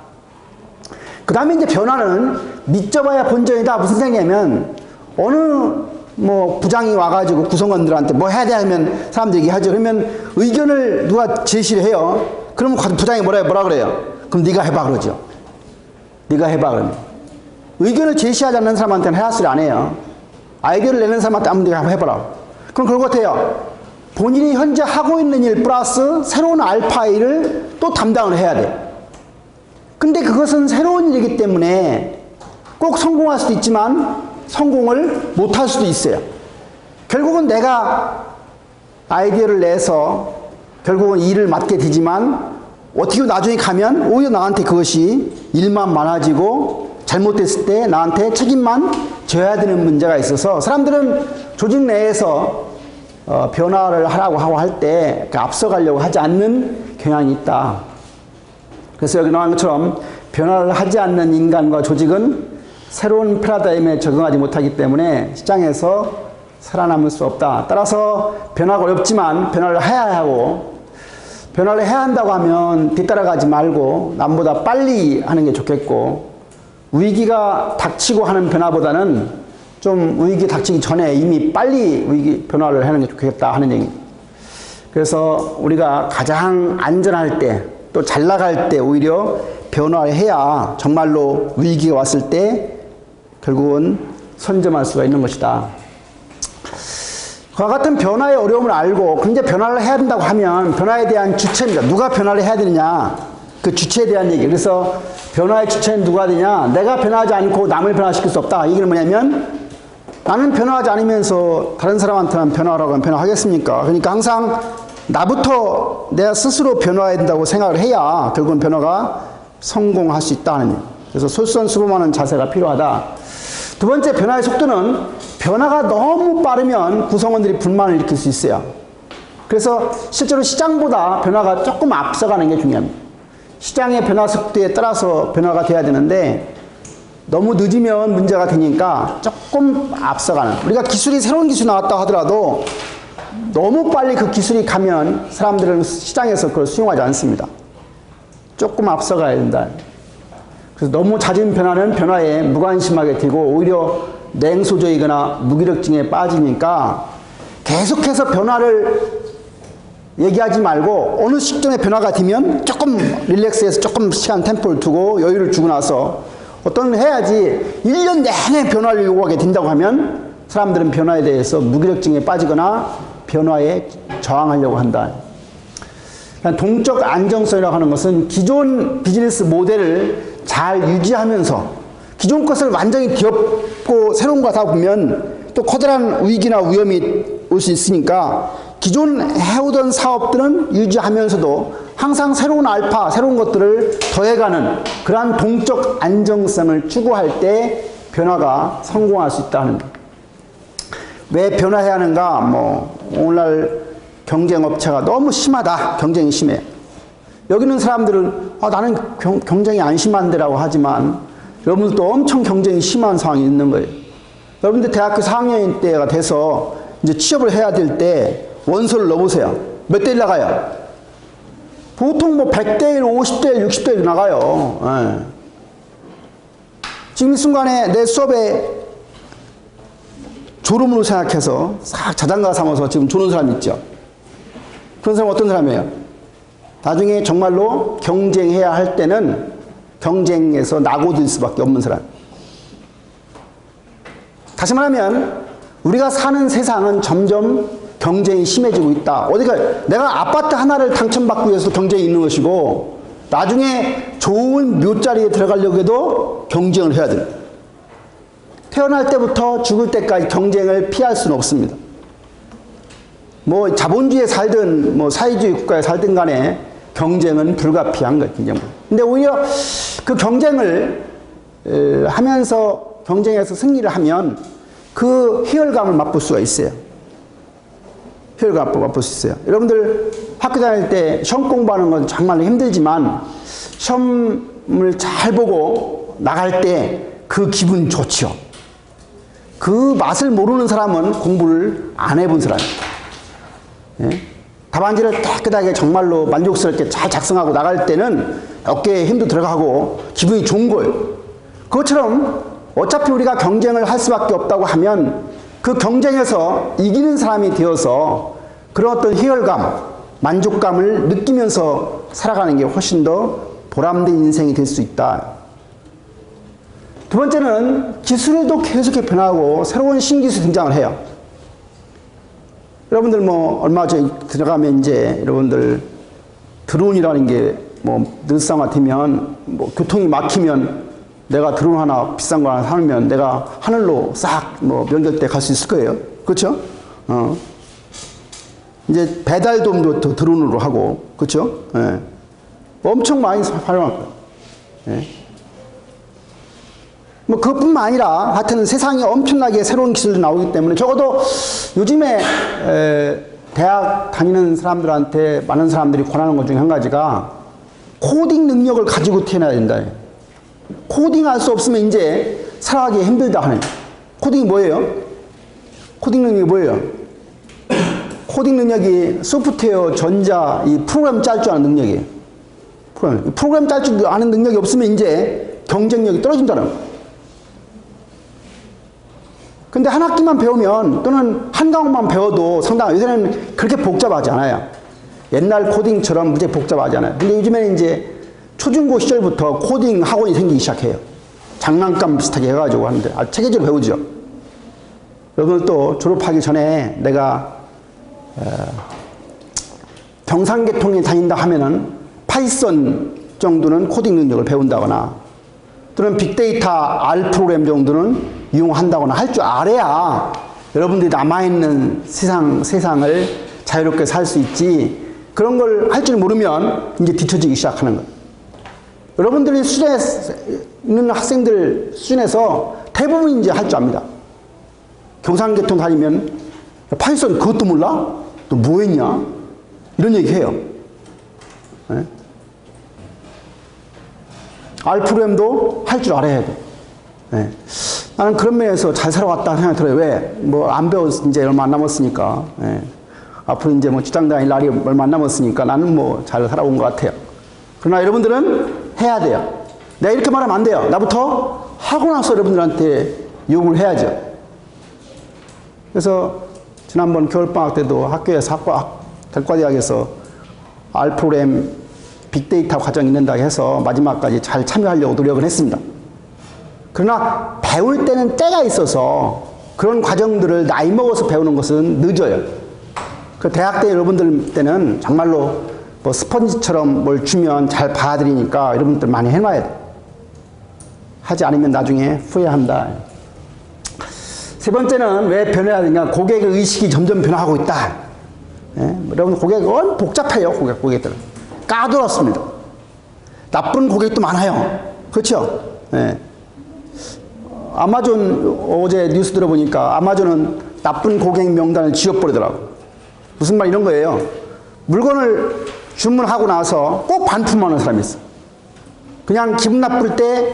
그 다음에 이제 변화는 믿져봐야 본전이다. 무슨 생각이냐면 어느 뭐 부장이 와가지고 구성원들한테 뭐 해야 돼 하면 사람들이 얘기하죠. 그러면 의견을 누가 제시를 해요. 그러면 부장이 뭐라 그래요? 그럼 네가 해봐 그러죠. 네가 해봐 그러면. 의견을 제시하지 않는 사람한테는 해야 소리 안 해요. 아이디어를 내는 사람한테 아무 데가 한번 해봐라. 그럼 그럴 것 같아요. 본인이 현재 하고 있는 일 플러스 새로운 알파 일을 또 담당을 해야 돼. 근데 그것은 새로운 일이기 때문에 꼭 성공할 수도 있지만 성공을 못할 수도 있어요. 결국은 내가 아이디어를 내서 결국은 일을 맡게 되지만 어떻게 나중에 가면 오히려 나한테 그것이 일만 많아지고 잘못됐을 때 나한테 책임만 져야 되는 문제가 있어서 사람들은 조직 내에서 변화를 하라고 하고 할 때 앞서가려고 하지 않는 경향이 있다. 그래서 여기 나온 것처럼 변화를 하지 않는 인간과 조직은 새로운 패러다임에 적응하지 못하기 때문에 시장에서 살아남을 수 없다. 따라서 변화가 어렵지만 변화를 해야 하고 변화를 해야 한다고 하면 뒤따라가지 말고 남보다 빨리 하는 게 좋겠고 위기가 닥치고 하는 변화보다는 좀 위기 닥치기 전에 이미 빨리 위기 변화를 하는 게 좋겠다 하는 얘기입니다. 그래서 우리가 가장 안전할 때 또 잘 나갈 때 오히려 변화를 해야 정말로 위기가 왔을 때 결국은 선점할 수가 있는 것이다. 그와 같은 변화의 어려움을 알고 근데 변화를 해야 된다고 하면 변화에 대한 주체입니다. 누가 변화를 해야 되느냐 그 주체에 대한 얘기. 그래서 변화의 주체는 누가 되냐. 내가 변화하지 않고 남을 변화시킬 수 없다. 이 얘기는 뭐냐면 나는 변화하지 않으면서 다른 사람한테는 변화하라고 하면 변화하겠습니까? 그러니까 항상 나부터 내가 스스로 변화해야 된다고 생각을 해야 결국은 변화가 성공할 수 있다는 얘기예요. 그래서 솔선수범하는 자세가 필요하다. 두 번째 변화의 속도는 변화가 너무 빠르면 구성원들이 불만을 일으킬 수 있어요. 그래서 실제로 시장보다 변화가 조금 앞서가는 게 중요합니다. 시장의 변화 속도에 따라서 변화가 돼야 되는데 너무 늦으면 문제가 되니까 조금 앞서가는. 우리가 새로운 기술이 나왔다고 하더라도 너무 빨리 그 기술이 가면 사람들은 시장에서 그걸 수용하지 않습니다. 조금 앞서가야 된다. 그래서 너무 잦은 변화는 변화에 무관심하게 되고 오히려 냉소적이거나 무기력증에 빠지니까 계속해서 변화를 얘기하지 말고 어느 시점에 변화가 되면 조금 릴렉스해서 조금 시간 템포를 두고 여유를 주고 나서 어떤 해야지 1년 내내 변화를 요구하게 된다고 하면 사람들은 변화에 대해서 무기력증에 빠지거나 변화에 저항하려고 한다. 동적 안정성이라고 하는 것은 기존 비즈니스 모델을 잘 유지하면서 기존 것을 완전히 뒤엎고 새로운 거 하다 보면 또 커다란 위기나 위험이 올 수 있으니까 기존 해오던 사업들은 유지하면서도 항상 새로운 알파, 새로운 것들을 더해가는 그러한 동적 안정성을 추구할 때 변화가 성공할 수 있다는 것. 왜 변화해야 하는가? 오늘날 경쟁업체가 너무 심하다. 경쟁이 심해. 여기 있는 사람들은 나는 경쟁이 안 심한데라고 하지만 여러분들도 엄청 경쟁이 심한 상황이 있는 거예요. 여러분들 대학교 4학년 때가 돼서 이제 취업을 해야 될 때 원서를 넣어보세요. 몇 대 1 나가요? 보통 100대 1, 50대 1, 60대 1 나가요. 예. 지금 이 순간에 내 수업에 졸음으로 생각해서 싹 자장가 삼아서 지금 조는 사람 있죠. 그런 사람 어떤 사람이에요? 나중에 정말로 경쟁해야 할 때는 경쟁에서 낙오될 수밖에 없는 사람. 다시 말하면 우리가 사는 세상은 점점 경쟁이 심해지고 있다. 어디가 내가 아파트 하나를 당첨받기 위해서 경쟁이 있는 것이고 나중에 좋은 묘자리에 들어가려고 해도 경쟁을 해야 됩니다. 태어날 때부터 죽을 때까지 경쟁을 피할 수는 없습니다. 자본주의에 살든 사회주의 국가에 살든 간에 경쟁은 불가피한 거예요. 근데 오히려 그 경쟁을 하면서 경쟁에서 승리를 하면 그 희열감을 맛볼 수가 있어요. 희열감을 맛볼 수 있어요. 여러분들 학교 다닐 때 시험 공부하는 건 정말로 힘들지만 시험을 잘 보고 나갈 때 그 기분 좋죠. 그 맛을 모르는 사람은 공부를 안 해본 사람이에요. 예? 답안지를 깨끗하게 정말로 만족스럽게 잘 작성하고 나갈 때는 어깨에 힘도 들어가고 기분이 좋은 거예요. 그것처럼 어차피 우리가 경쟁을 할 수밖에 없다고 하면 그 경쟁에서 이기는 사람이 되어서 그런 어떤 희열감, 만족감을 느끼면서 살아가는 게 훨씬 더 보람된 인생이 될 수 있다. 두 번째는 기술도 계속해 변하고 새로운 신기술이 등장을 해요. 여러분들 얼마 전에 들어가면 이제 여러분들 드론이라는 게 늘상화되면 교통이 막히면 내가 드론 하나 비싼 거 하나 사면 내가 하늘로 싹 연결돼 갈 수 있을 거예요. 그렇죠? 이제 배달도 드론으로 하고 그렇죠? 예. 엄청 많이 활용할 거예요. 예. 그것뿐만 아니라 하여튼 세상에 엄청나게 새로운 기술이 나오기 때문에 적어도 요즘에 대학 다니는 사람들한테 많은 사람들이 권하는 것 중에 한 가지가 코딩 능력을 가지고 태어나야 된다. 코딩 할 수 없으면 이제 살아가기 힘들다 하는. 코딩이 뭐예요? 코딩 능력이 뭐예요? 코딩 능력이 소프트웨어, 전자, 이 프로그램 짤 줄 아는 능력이에요. 프로그램 짤 줄 아는 능력이 없으면 이제 경쟁력이 떨어진다는 거예요. 근데 한 학기만 배우면 또는 한 과목만 배워도 상당히 요새는 그렇게 복잡하지 않아요. 옛날 코딩처럼 무지 복잡하지 않아요. 근데 요즘에는 이제 초중고 시절부터 코딩 학원이 생기기 시작해요. 장난감 비슷하게 해가지고 하는데 체계적으로 배우죠. 여러분들 또 졸업하기 전에 내가 경상계통에 다닌다 하면은 파이썬 정도는 코딩 능력을 배운다거나 또는 빅데이터 R 프로그램 정도는 이용한다거나 할 줄 알아야 여러분들이 남아있는 세상을 자유롭게 살 수 있지. 그런 걸 할 줄 모르면 이제 뒤처지기 시작하는 거예요. 여러분들이 수준에 있는 학생들 수준에서 대부분 이제 할 줄 압니다. 경상계통 다니면 파이썬 그것도 몰라? 너 뭐 했냐? 이런 얘기 해요. 네? R 프로그램도 할 줄 알아야 돼. 네. 나는 그런 면에서 잘 살아왔다 생각이 들어요. 왜? 안 배웠, 이제 얼마 안 남았으니까. 네. 앞으로 이제 직장 다닐 날이 얼마 안 남았으니까 나는 잘 살아온 것 같아요. 그러나 여러분들은 해야 돼요. 내가 이렇게 말하면 안 돼요. 나부터 하고 나서 여러분들한테 요구를 해야죠. 그래서 지난번 겨울방학 때도 학교에서 대과대학에서 R 프로그램 빅데이터 과정이 있는다고 해서 마지막까지 잘 참여하려고 노력을 했습니다. 그러나 배울 때는 때가 있어서 그런 과정들을 나이 먹어서 배우는 것은 늦어요. 그 대학 때 여러분들 때는 정말로 뭐 스펀지처럼 뭘 주면 잘 받아들이니까 여러분들 많이 해놔야 돼. 하지 않으면 나중에 후회한다. 세 번째는 왜 변해야 되냐? 고객의 의식이 점점 변화하고 있다. 예? 여러분 고객은 복잡해요. 고객들은 까다롭습니다. 나쁜 고객도 많아요. 그렇죠? 예. 아마존 어제 뉴스 들어보니까 아마존은 나쁜 고객 명단을 지워버리더라고. 무슨 말 이런 거예요. 물건을 주문하고 나서 꼭 반품하는 사람이 있어. 그냥 기분 나쁠 때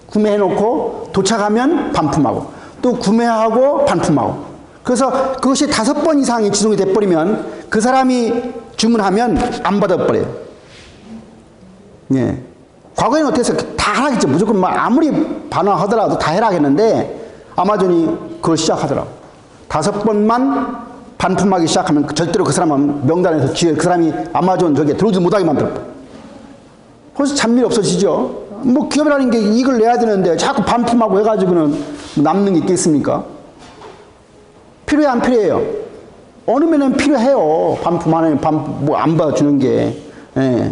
구매해놓고 도착하면 반품하고 또 구매하고 반품하고. 그래서 그것이 5번 이상이 지속이 돼버리면 그 사람이 주문하면 안 받아버려요. 예. 과거에는 어땠어요? 다 하라겠죠. 무조건 막 아무리 반환하더라도 다 해라 했는데 아마존이 그걸 시작하더라고. 5번만 반품하기 시작하면 절대로 그 사람은 명단에서 그 사람이 아마존 저기에 들어오지 못하게 만들어. 그래서 잡일이 없어지죠. 뭐 기업이라는 게 이익을 내야 되는데 자꾸 반품하고 해가지고는 남는 게 있겠습니까? 필요해 안 필요해요? 어느 면은 필요해요. 반품 안 하면 뭐 안 받아주는 게. 예.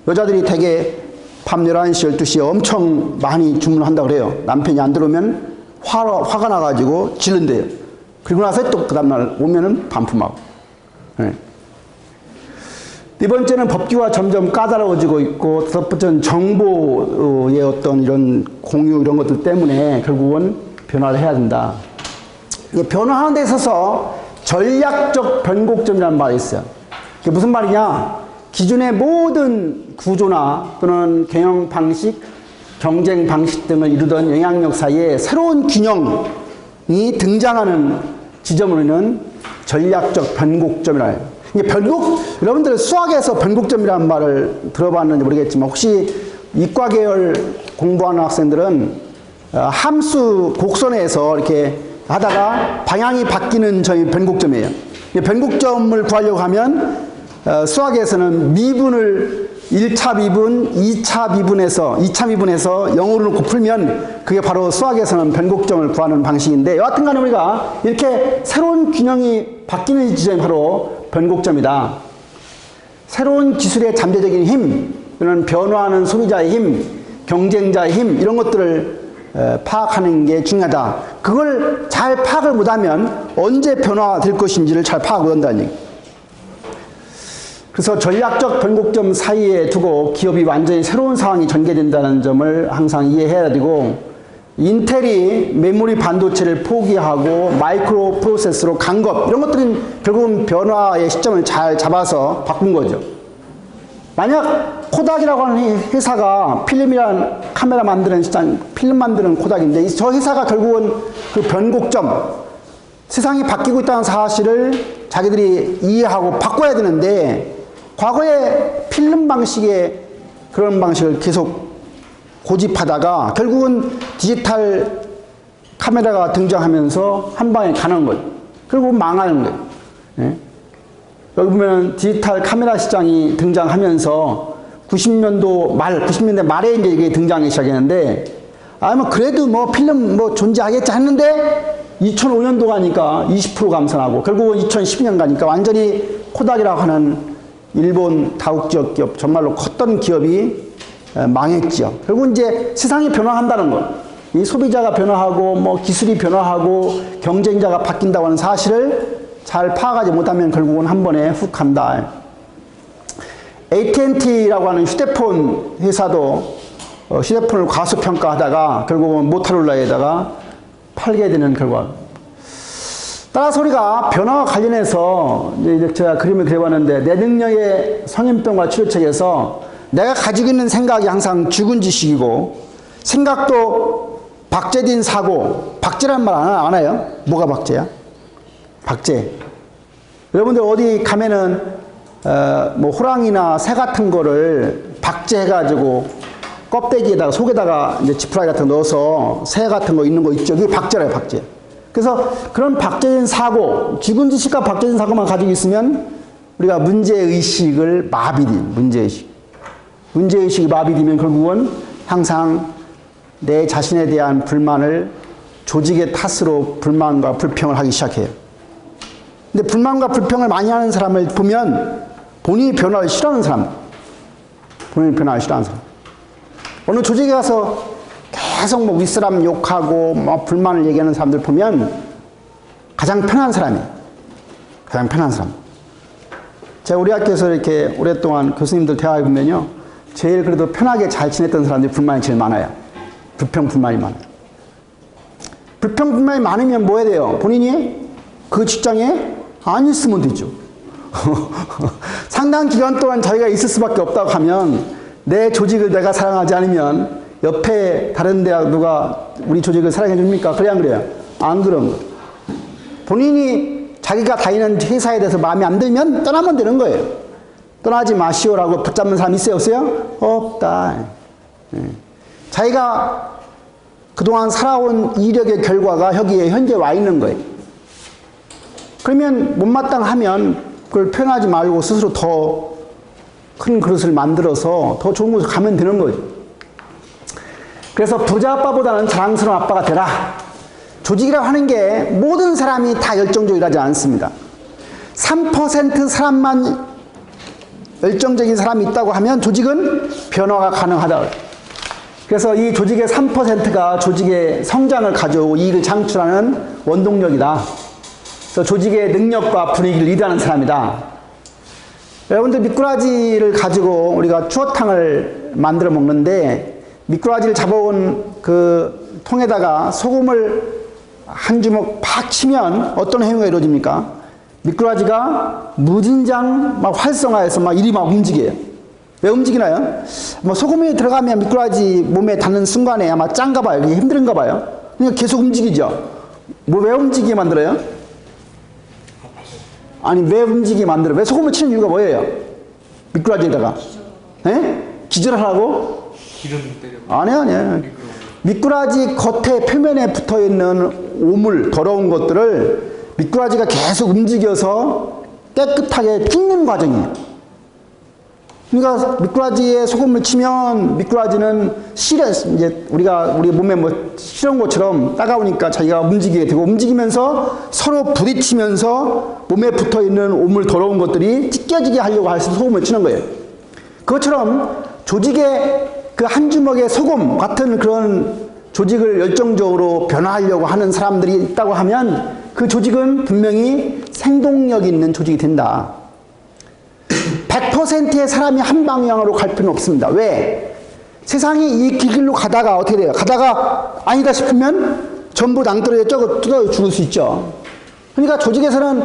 여자들이 되게 밤 11시 12시에 엄청 많이 주문한다고 그래요. 남편이 안 들어오면 화가 나가지고 지른대요. 그리고 나서 또 그 다음날 오면은 반품하고. 네. 네 번째는 법규가 점점 까다로워지고 있고, 다섯 번째는 정보의 어떤 이런 공유 이런 것들 때문에 결국은 변화를 해야 된다. 변화하는 데 있어서 전략적 변곡점이라는 말이 있어요. 그게 무슨 말이냐? 기존의 모든 구조나 또는 경영 방식, 경쟁 방식 등을 이루던 영향력 사이에 새로운 균형이 등장하는 지점으로는 전략적 변곡점이라 해요. 여러분들 수학에서 변곡점이라는 말을 들어봤는지 모르겠지만 혹시 이과 계열 공부하는 학생들은 함수 곡선에서 이렇게 하다가 방향이 바뀌는 점이 변곡점이에요. 변곡점을 구하려고 하면 수학에서는 미분을 1차 미분, 2차 미분에서 0으로 놓고 풀면 그게 바로 수학에서는 변곡점을 구하는 방식인데, 여하튼 간에 우리가 이렇게 새로운 균형이 바뀌는 지점이 바로 변곡점이다. 새로운 기술의 잠재적인 힘, 또는 변화하는 소비자의 힘, 경쟁자의 힘, 이런 것들을 파악하는 게 중요하다. 그걸 잘 파악을 못하면 언제 변화될 것인지를 잘 파악을 못한다는 얘기. 그래서 전략적 변곡점 사이에 두고 기업이 완전히 새로운 상황이 전개된다는 점을 항상 이해해야 되고, 인텔이 메모리 반도체를 포기하고 마이크로 프로세서로 간 것, 이런 것들은 결국은 변화의 시점을 잘 잡아서 바꾼 거죠. 만약 코닥이라고 하는 회사가 필름이라는 카메라 만드는 시장, 필름 만드는 코닥인데, 저 회사가 결국은 그 변곡점, 세상이 바뀌고 있다는 사실을 자기들이 이해하고 바꿔야 되는데, 과거에 필름 방식의 그런 방식을 계속 고집하다가 결국은 디지털 카메라가 등장하면서 한 방에 가는 거예요. 결국은 망하는 거예요. 예? 여기 보면 디지털 카메라 시장이 등장하면서 90년대 말에 이제 이게 등장하기 시작했는데, 뭐 그래도 뭐 필름 뭐 존재하겠지 했는데 2005년도 가니까 20% 감산하고 결국은 2012년 가니까 완전히 코닥이라고 하는 일본 다국지역 기업, 정말로 컸던 기업이 망했죠. 결국 이제 세상이 변화한다는 것, 이 소비자가 변화하고 뭐 기술이 변화하고 경쟁자가 바뀐다고 하는 사실을 잘 파악하지 못하면 결국은 한 번에 훅 간다. AT&T라고 하는 휴대폰 회사도 휴대폰을 과소평가하다가 결국은 모토로라에다가 팔게 되는 결과. 따라서 우리가 변화와 관련해서 이제 제가 그림을 그려봤는데, 내 능력의 성인병과 치료책에서 내가 가지고 있는 생각이 항상 죽은 지식이고, 생각도 박제된 사고, 박제란 말 안 해요? 뭐가 박제야? 박제. 여러분들 어디 가면은 뭐 호랑이나 새 같은 거를 박제해가지고 껍데기에다가 속에다가 이제 지푸라기 같은 거 넣어서 새 같은 거 있는 거 있죠. 그게 박제래요, 박제. 그래서 그런 박제된 사고, 지분지식과 박제된 사고만 가지고 있으면 우리가 문제의식을 문제의식. 문제의식이 마비되면 결국은 항상 내 자신에 대한 불만을 조직의 탓으로 불만과 불평을 하기 시작해요. 근데 불만과 불평을 많이 하는 사람을 보면 본인이 변화를 싫어하는 사람, 어느 조직에 가서 계속 뭐 윗사람 욕하고 뭐 불만을 얘기하는 사람들 보면 가장 편한 사람이에요. 가장 편한 사람. 제가 우리 학교에서 이렇게 오랫동안 교수님들 대화해 보면요, 제일 그래도 편하게 잘 지냈던 사람들이 불만이 제일 많아요. 불평, 불만이 많아요. 불평, 불만이 많으면 뭐 해야 돼요? 본인이 그 직장에 안 있으면 되죠. 상당 기간 동안 자기가 있을 수밖에 없다고 하면, 내 조직을 내가 사랑하지 않으면 옆에 다른 데가 누가 우리 조직을 사랑해 줍니까? 그래, 안 그래요? 안 그런 거예요. 본인이 자기가 다니는 회사에 대해서 마음에 안 들면 떠나면 되는 거예요. 떠나지 마시오라고 붙잡는 사람 있어요, 없어요? 없다. 자기가 그동안 살아온 이력의 결과가 여기에 현재 와 있는 거예요. 그러면 못마땅하면 그걸 표현하지 말고 스스로 더 큰 그릇을 만들어서 더 좋은 곳으로 가면 되는 거죠. 그래서 부자 아빠보다는 자랑스러운 아빠가 되라. 조직이라고 하는 게 모든 사람이 다 열정적으로 일하지 않습니다. 3% 사람만 열정적인 사람이 있다고 하면 조직은 변화가 가능하다. 그래서 이 조직의 3%가 조직의 성장을 가져오고 이익을 창출하는 원동력이다. 그래서 조직의 능력과 분위기를 리드하는 사람이다. 여러분들 미꾸라지를 가지고 우리가 추어탕을 만들어 먹는데, 미꾸라지를 잡아온 그 통에다가 소금을 한 주먹 팍 치면 어떤 행위가 이루어집니까? 미꾸라지가 무진장 막 활성화해서 막 이리 막 움직여요. 왜 움직이나요? 뭐 소금이 들어가면 미꾸라지 몸에 닿는 순간에 아마 짠가 봐요. 이게 힘든가 봐요. 그러니까 계속 움직이죠. 뭐 왜 움직이게 만들어요? 아니, 왜 움직이게 만들어요? 왜 소금을 치는 이유가 뭐예요? 미꾸라지에다가. 예? 기절하라고? 기름 때려. 아니요. 미꾸라지 겉에 표면에 붙어 있는 오물, 더러운 것들을 미꾸라지가 계속 움직여서 깨끗하게 찢는 과정이에요. 그러니까 미꾸라지에 소금을 치면 미꾸라지는 이제 우리 몸에 뭐 실은 것처럼 따가우니까 자기가 움직이게 되고, 움직이면서 서로 부딪히면서 몸에 붙어 있는 오물, 더러운 것들이 찢겨지게 하려고 해서 소금을 치는 거예요. 그것처럼 조직의 그 한 주먹의 소금 같은 그런 조직을 열정적으로 변화하려고 하는 사람들이 있다고 하면 그 조직은 분명히 생동력 있는 조직이 된다. 100%의 사람이 한 방향으로 갈 필요는 없습니다. 왜? 세상이 이 길로 가다가 어떻게 돼요? 가다가 아니다 싶으면 전부 낭떠러지에 뜯어 죽을 수 있죠. 그러니까 조직에서는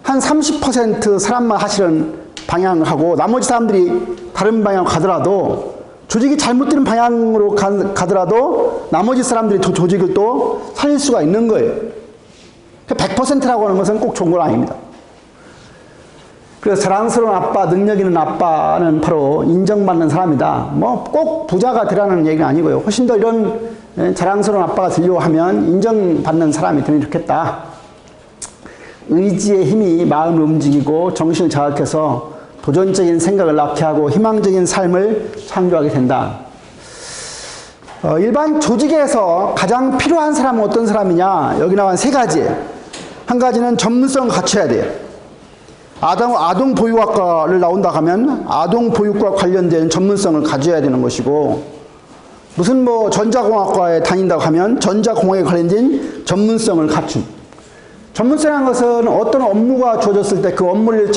한 30% 사람만 하시는 방향을 하고, 나머지 사람들이 다른 방향으로 가더라도, 조직이 잘못되는 방향으로 가더라도 나머지 사람들이 조직을 또 살릴 수가 있는 거예요. 100%라고 하는 것은 꼭 좋은 건 아닙니다. 그래서 자랑스러운 아빠, 능력 있는 아빠는 바로 인정받는 사람이다. 뭐 꼭 부자가 되라는 얘기는 아니고요. 훨씬 더 이런 자랑스러운 아빠가 되려고 하면 인정받는 사람이 되면 좋겠다. 의지의 힘이 마음을 움직이고 정신을 자극해서 도전적인 생각을 낳게 하고 희망적인 삶을 창조하게 된다. 일반 조직에서 가장 필요한 사람은 어떤 사람이냐? 여기 나온 세 가지. 한 가지는 전문성을 갖춰야 돼요. 아동 보육학과를 나온다 하면 아동 보육과 관련된 전문성을 가져야 되는 것이고, 무슨 뭐 전자공학과에 다닌다고 하면 전자공학에 관련된 전문성을 갖춘. 전문성이라는 것은 어떤 업무가 주어졌을 때 그 업무를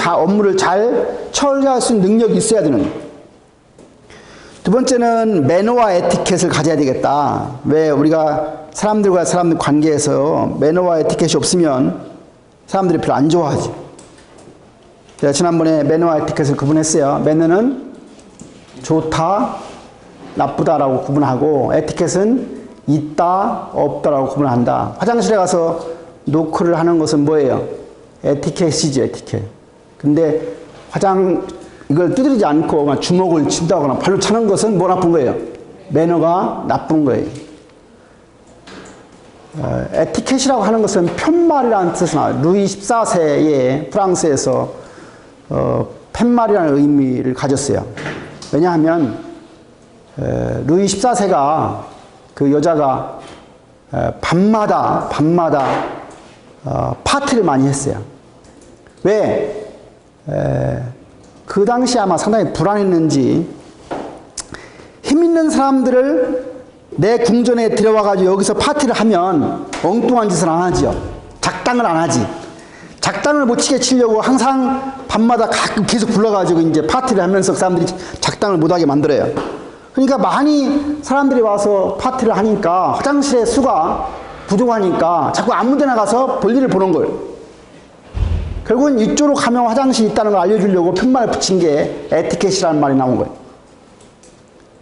잘 처리할 수 있는 능력이 있어야 되는 거예요. 두 번째는 매너와 에티켓을 가져야 되겠다. 왜? 우리가 사람들과 사람들 관계에서 매너와 에티켓이 없으면 사람들이 별로 안 좋아하지. 제가 지난번에 매너와 에티켓을 구분했어요. 매너는 좋다, 나쁘다라고 구분하고, 에티켓은 있다, 없다라고 구분한다. 화장실에 가서 노크를 하는 것은 뭐예요? 에티켓이죠, 에티켓. 근데 이걸 두드리지 않고 주먹을 친다거나 발로 차는 것은 뭐 나쁜 거예요? 매너가 나쁜 거예요. 에티켓이라고 하는 것은 푯말이라는 뜻이 나와요. 루이 14세에 프랑스에서 푯말이라는 의미를 가졌어요. 왜냐하면 루이 14세가 그 여자가 밤마다 파티를 많이 했어요. 왜? 그 당시 아마 상당히 불안했는지 힘 있는 사람들을 내 궁전에 들여와가지고 여기서 파티를 하면 엉뚱한 짓을 안 하지요. 작당을 안 하지. 작당을 못 치게 치려고 항상 밤마다 가끔 계속 불러가지고 이제 파티를 하면서 그 사람들이 작당을 못하게 만들어요. 그러니까 많이 사람들이 와서 파티를 하니까 화장실의 수가 부족하니까 자꾸 아무 데나 가서 볼일을 보는 거예요. 결국은 이쪽으로 가면 화장실이 있다는 걸 알려주려고 푯말을 붙인 게 에티켓이라는 말이 나온 거예요.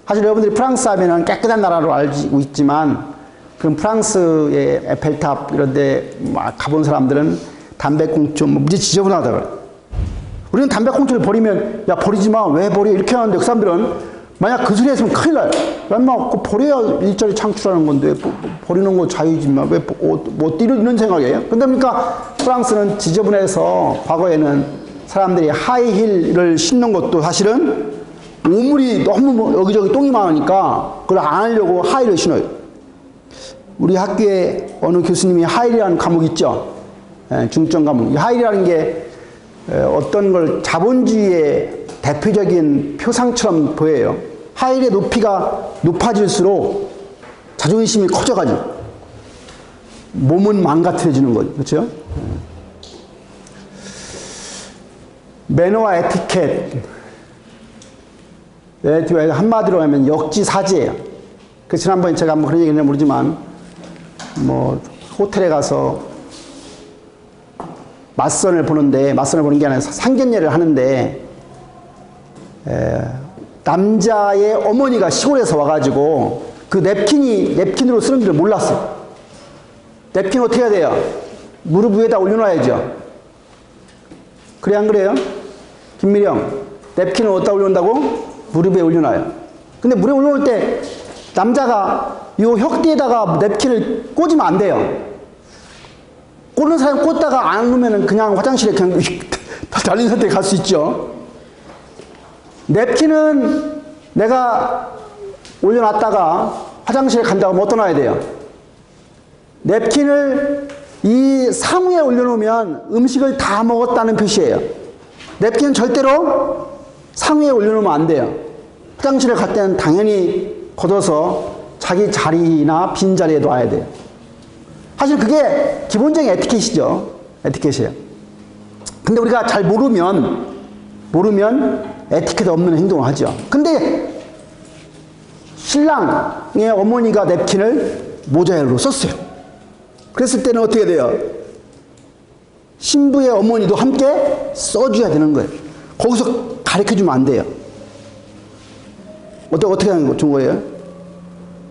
사실 여러분들이 프랑스 하면은 깨끗한 나라로 알고 있지만 그럼 프랑스의 에펠탑 이런 데 가본 사람들은 담배꽁초 무지 지저분하다고요. 우리는 담배꽁초를 버리면 야 버리지 마 왜 버려 이렇게 하는데 그 사람들은 만약 그 소리 했으면 큰일 나요. 얼마 버려야 일자리 창출하는 건데 버리는 거 자유지만 왜 뭐 이런 생각이에요. 근데 그러니까 프랑스는 지저분해서 과거에는 사람들이 하이힐을 신는 것도 사실은 오물이 너무 여기저기 똥이 많으니까 그걸 안 하려고 하이힐을 신어요. 우리 학교에 어느 교수님이 하이힐이라는 과목 있죠. 중점 과목. 이 하이힐이라는 게 어떤 걸 자본주의의 대표적인 표상처럼 보여요. 하이힐의 높이가 높아질수록 자존심이 커져가지고 몸은 망가뜨려지는 거죠. 그렇죠? 매너와 에티켓. 한마디로 하면 역지사지예요. 그 지난번에 제가 한번 그런 얘기 했는지 모르지만 뭐 호텔에 가서 맞선을 보는 게 아니라 상견례를 하는데 남자의 어머니가 시골에서 와가지고 그 냅킨으로 쓰는 줄 몰랐어요. 냅킨 어떻게 해야 돼요? 무릎 위에다 올려놔야죠. 그래 안 그래요? 김미령, 냅킨을 어디다 올려놓는다고? 무릎 위에 올려놔요. 근데 무릎에 올려놓을 때 남자가 이 혁대에다가 냅킨을 꽂으면 안 돼요. 꽂는 사람 꽂다가 안 놓으면 그냥 화장실에 그냥 달린 상태에 갈 수 있죠. 냅킨은 내가 올려놨다가 화장실에 간다고 하면 어디다 놔야 돼요? 냅킨을 이 상위에 올려놓으면 음식을 다 먹었다는 표시예요. 냅킨은 절대로 상위에 올려놓으면 안 돼요. 화장실에 갈 때는 당연히 걷어서 자기 자리나 빈자리에 놔야 돼요. 사실 그게 기본적인 에티켓이죠. 에티켓이에요. 근데 우리가 잘 모르면 에티켓 없는 행동을 하죠. 근데 신랑의 어머니가 냅킨을 모자로 썼어요. 그랬을 때는 어떻게 돼요? 신부의 어머니도 함께 써줘야 되는 거예요. 거기서 가르쳐주면 안 돼요. 어떻게 하는 거 좋은 거예요?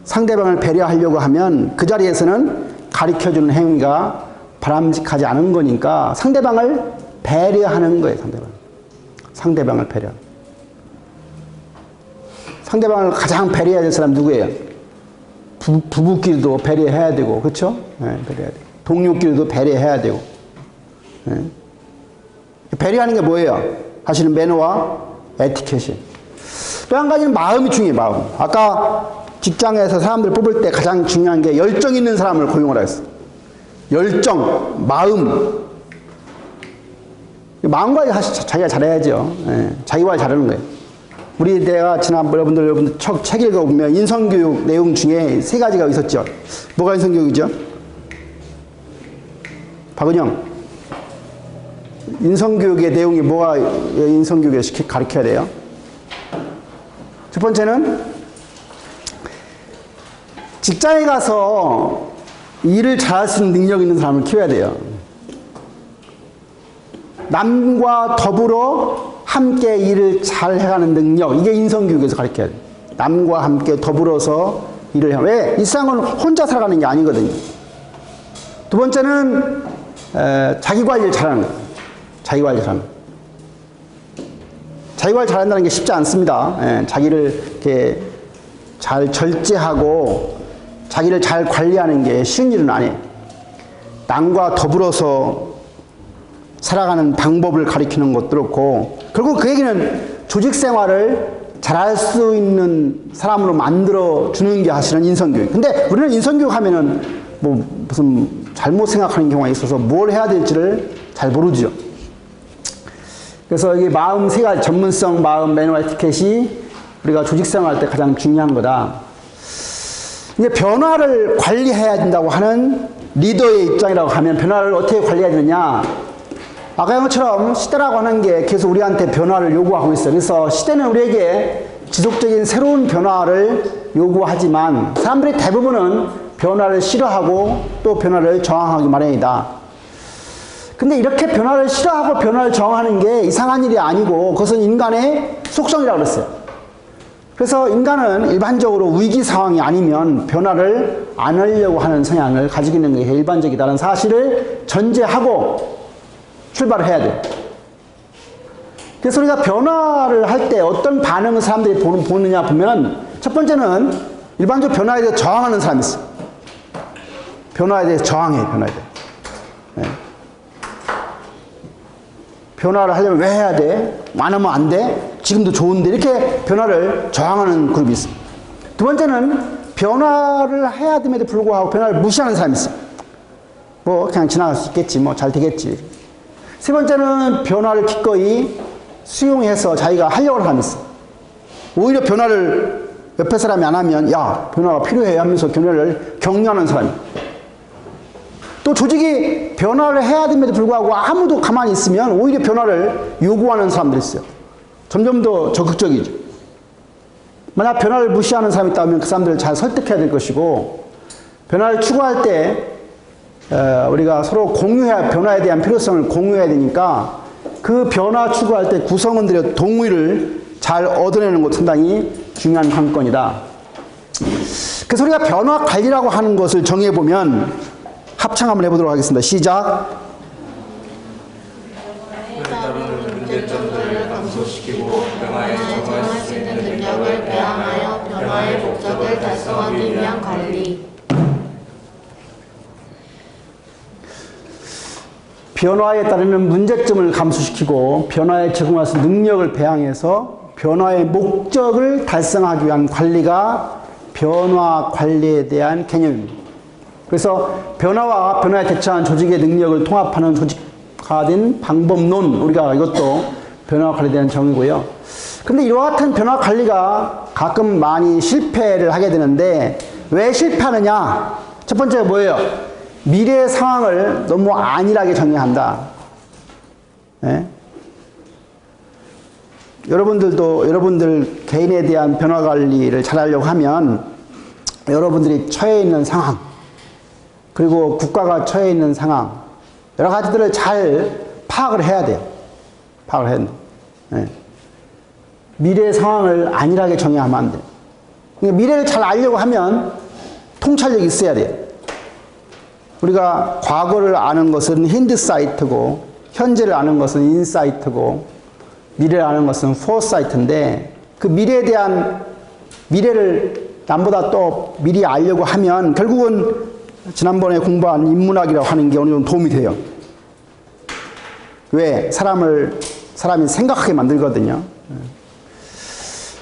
상대방을 배려하려고 하면 그 자리에서는 가르쳐주는 행위가 바람직하지 않은 거니까 상대방을 배려하는 거예요. 상대방을 배려. 상대방을 가장 배려해야 될 사람 누구예요? 부부끼리도 배려해야 되고, 그렇죠? 네, 배려해야 되고. 동료끼리도 배려해야 되고. 네. 배려하는 게 뭐예요? 사실은 매너와 에티켓이. 또 한 가지는 마음이 중요해요. 마음. 아까 직장에서 사람들 뽑을 때 가장 중요한 게 열정 있는 사람을 고용하라 했어요. 열정, 마음. 마음 관리 자기가 잘해야죠. 네, 자기 관리 잘하는 거예요. 우리 내가 지난번 여러분들 책 읽어보면 인성교육 내용 중에 3가지가 있었죠. 뭐가 인성교육이죠? 박은영. 인성교육의 내용이 뭐가 인성교육에 가르쳐야 돼요? 첫 번째는 직장에 가서 일을 잘할 수 있는 능력 있는 사람을 키워야 돼요. 남과 더불어 함께 일을 잘 해가는 능력, 이게 인성교육에서 가르쳐야 돼요. 남과 함께 더불어서 일을 해요. 왜? 이 세상은 혼자 살아가는 게 아니거든요. 두 번째는 자기 관리를 잘하는 거예요. 자기 관리 잘하는 거예요. 자기 관리 잘한다는 게 쉽지 않습니다. 자기를 이렇게 잘 절제하고 자기를 잘 관리하는 게 쉬운 일은 아니에요. 남과 더불어서 살아가는 방법을 가리키는 것도 그렇고, 결국 그 얘기는 조직 생활을 잘할 수 있는 사람으로 만들어 주는 게 사실은 인성교육. 근데 우리는 인성교육 하면은 뭐 무슨 잘못 생각하는 경우가 있어서 뭘 해야 될지를 잘 모르죠. 그래서 이게 마음 세 가지, 전문성, 마음, 매너와 에티켓이 우리가 조직 생활할 때 가장 중요한 거다. 이제 변화를 관리해야 된다고 하는 리더의 입장이라고 하면 변화를 어떻게 관리해야 되느냐. 아까 한 것처럼 시대라고 하는 게 계속 우리한테 변화를 요구하고 있어요. 그래서 시대는 우리에게 지속적인 새로운 변화를 요구하지만 사람들이 대부분은 변화를 싫어하고 또 변화를 저항하기 마련이다. 근데 이렇게 변화를 싫어하고 변화를 저항하는 게 이상한 일이 아니고 그것은 인간의 속성이라고 그랬어요. 그래서 인간은 일반적으로 위기 상황이 아니면 변화를 안 하려고 하는 성향을 가지고 있는 게 일반적이다는 사실을 전제하고 출발을 해야 돼요. 그래서 우리가 변화를 할 때 어떤 반응을 사람들이 보느냐 보면 첫 번째는 일반적으로 변화에 대해서 저항하는 사람이 있어요. 변화에 대해서 저항해요. 변화에 대해서. 네. 변화를 하려면 왜 해야 돼? 안 하면 안 돼? 지금도 좋은데 이렇게 변화를 저항하는 그룹이 있어요. 두 번째는 변화를 해야 됨에도 불구하고 변화를 무시하는 사람이 있어요. 뭐 그냥 지나갈 수 있겠지, 뭐 잘 되겠지. 세 번째는 변화를 기꺼이 수용해서 자기가 하려고 하는 사람이 있어요. 오히려 변화를 옆에 사람이 안 하면 야, 변화가 필요해 하면서 변화를 격려하는 사람이. 또 조직이 변화를 해야 됨에도 불구하고 아무도 가만히 있으면 오히려 변화를 요구하는 사람들이 있어요. 점점 더 적극적이죠. 만약 변화를 무시하는 사람이 있다면 그 사람들을 잘 설득해야 될 것이고, 변화를 추구할 때 우리가 서로 공유해야, 변화에 대한 필요성을 공유해야 되니까 그 변화 추구할 때 구성원들의 동의를 잘 얻어내는 것 상당히 중요한 관건이다. 그래서 우리가 변화 관리라고 하는 것을 정해보면 합창 한번 해보도록 하겠습니다. 시작. 다루는 문제점들을 감소시키고 변화에 적응할 수 있는 능력을 배양하여 변화의 목적을 달성하기 위한 관리. 변화에 따르는 문제점을 감소시키고 변화에 적응할 수 있는 능력을 배양해서 변화의 목적을 달성하기 위한 관리가 변화 관리에 대한 개념입니다. 그래서 변화와 변화에 대처한 조직의 능력을 통합하는 조직화된 방법론, 우리가 이것도 변화 관리에 대한 정의고요. 근데 이와 같은 변화 관리가 가끔 많이 실패를 하게 되는데 왜 실패하느냐? 첫 번째가 뭐예요? 미래의 상황을 너무 안일하게 정의한다. 네? 여러분들 개인에 대한 변화 관리를 잘하려고 하면 여러분들이 처해 있는 상황, 그리고 국가가 처해 있는 상황, 여러 가지들을 잘 파악을 해야 돼요. 파악을 해야 돼요. 네. 미래의 상황을 안일하게 정의하면 안 돼요. 그러니까 미래를 잘 알려고 하면 통찰력이 있어야 돼요. 우리가 과거를 아는 것은 힌드사이트고, 현재를 아는 것은 인사이트고, 미래를 아는 것은 포사이트인데, 그 미래에 대한, 미래를 남보다 또 미리 알려고 하면 결국은 지난번에 공부한 인문학이라고 하는 게 어느 정도 도움이 돼요. 왜? 사람이 생각하게 만들거든요.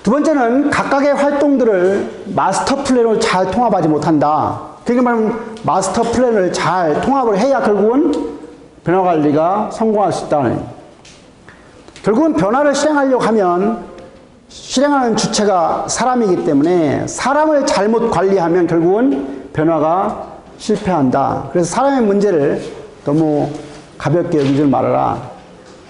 두 번째는 각각의 활동들을 마스터 플랜으로 잘 통합하지 못한다. 그러니까 말하면 마스터 플랜을 잘 통합을 해야 결국은 변화 관리가 성공할 수 있다는 거예요. 결국은 변화를 실행하려고 하면 실행하는 주체가 사람이기 때문에 사람을 잘못 관리하면 결국은 변화가 실패한다. 그래서 사람의 문제를 너무 가볍게 여기지 말아라.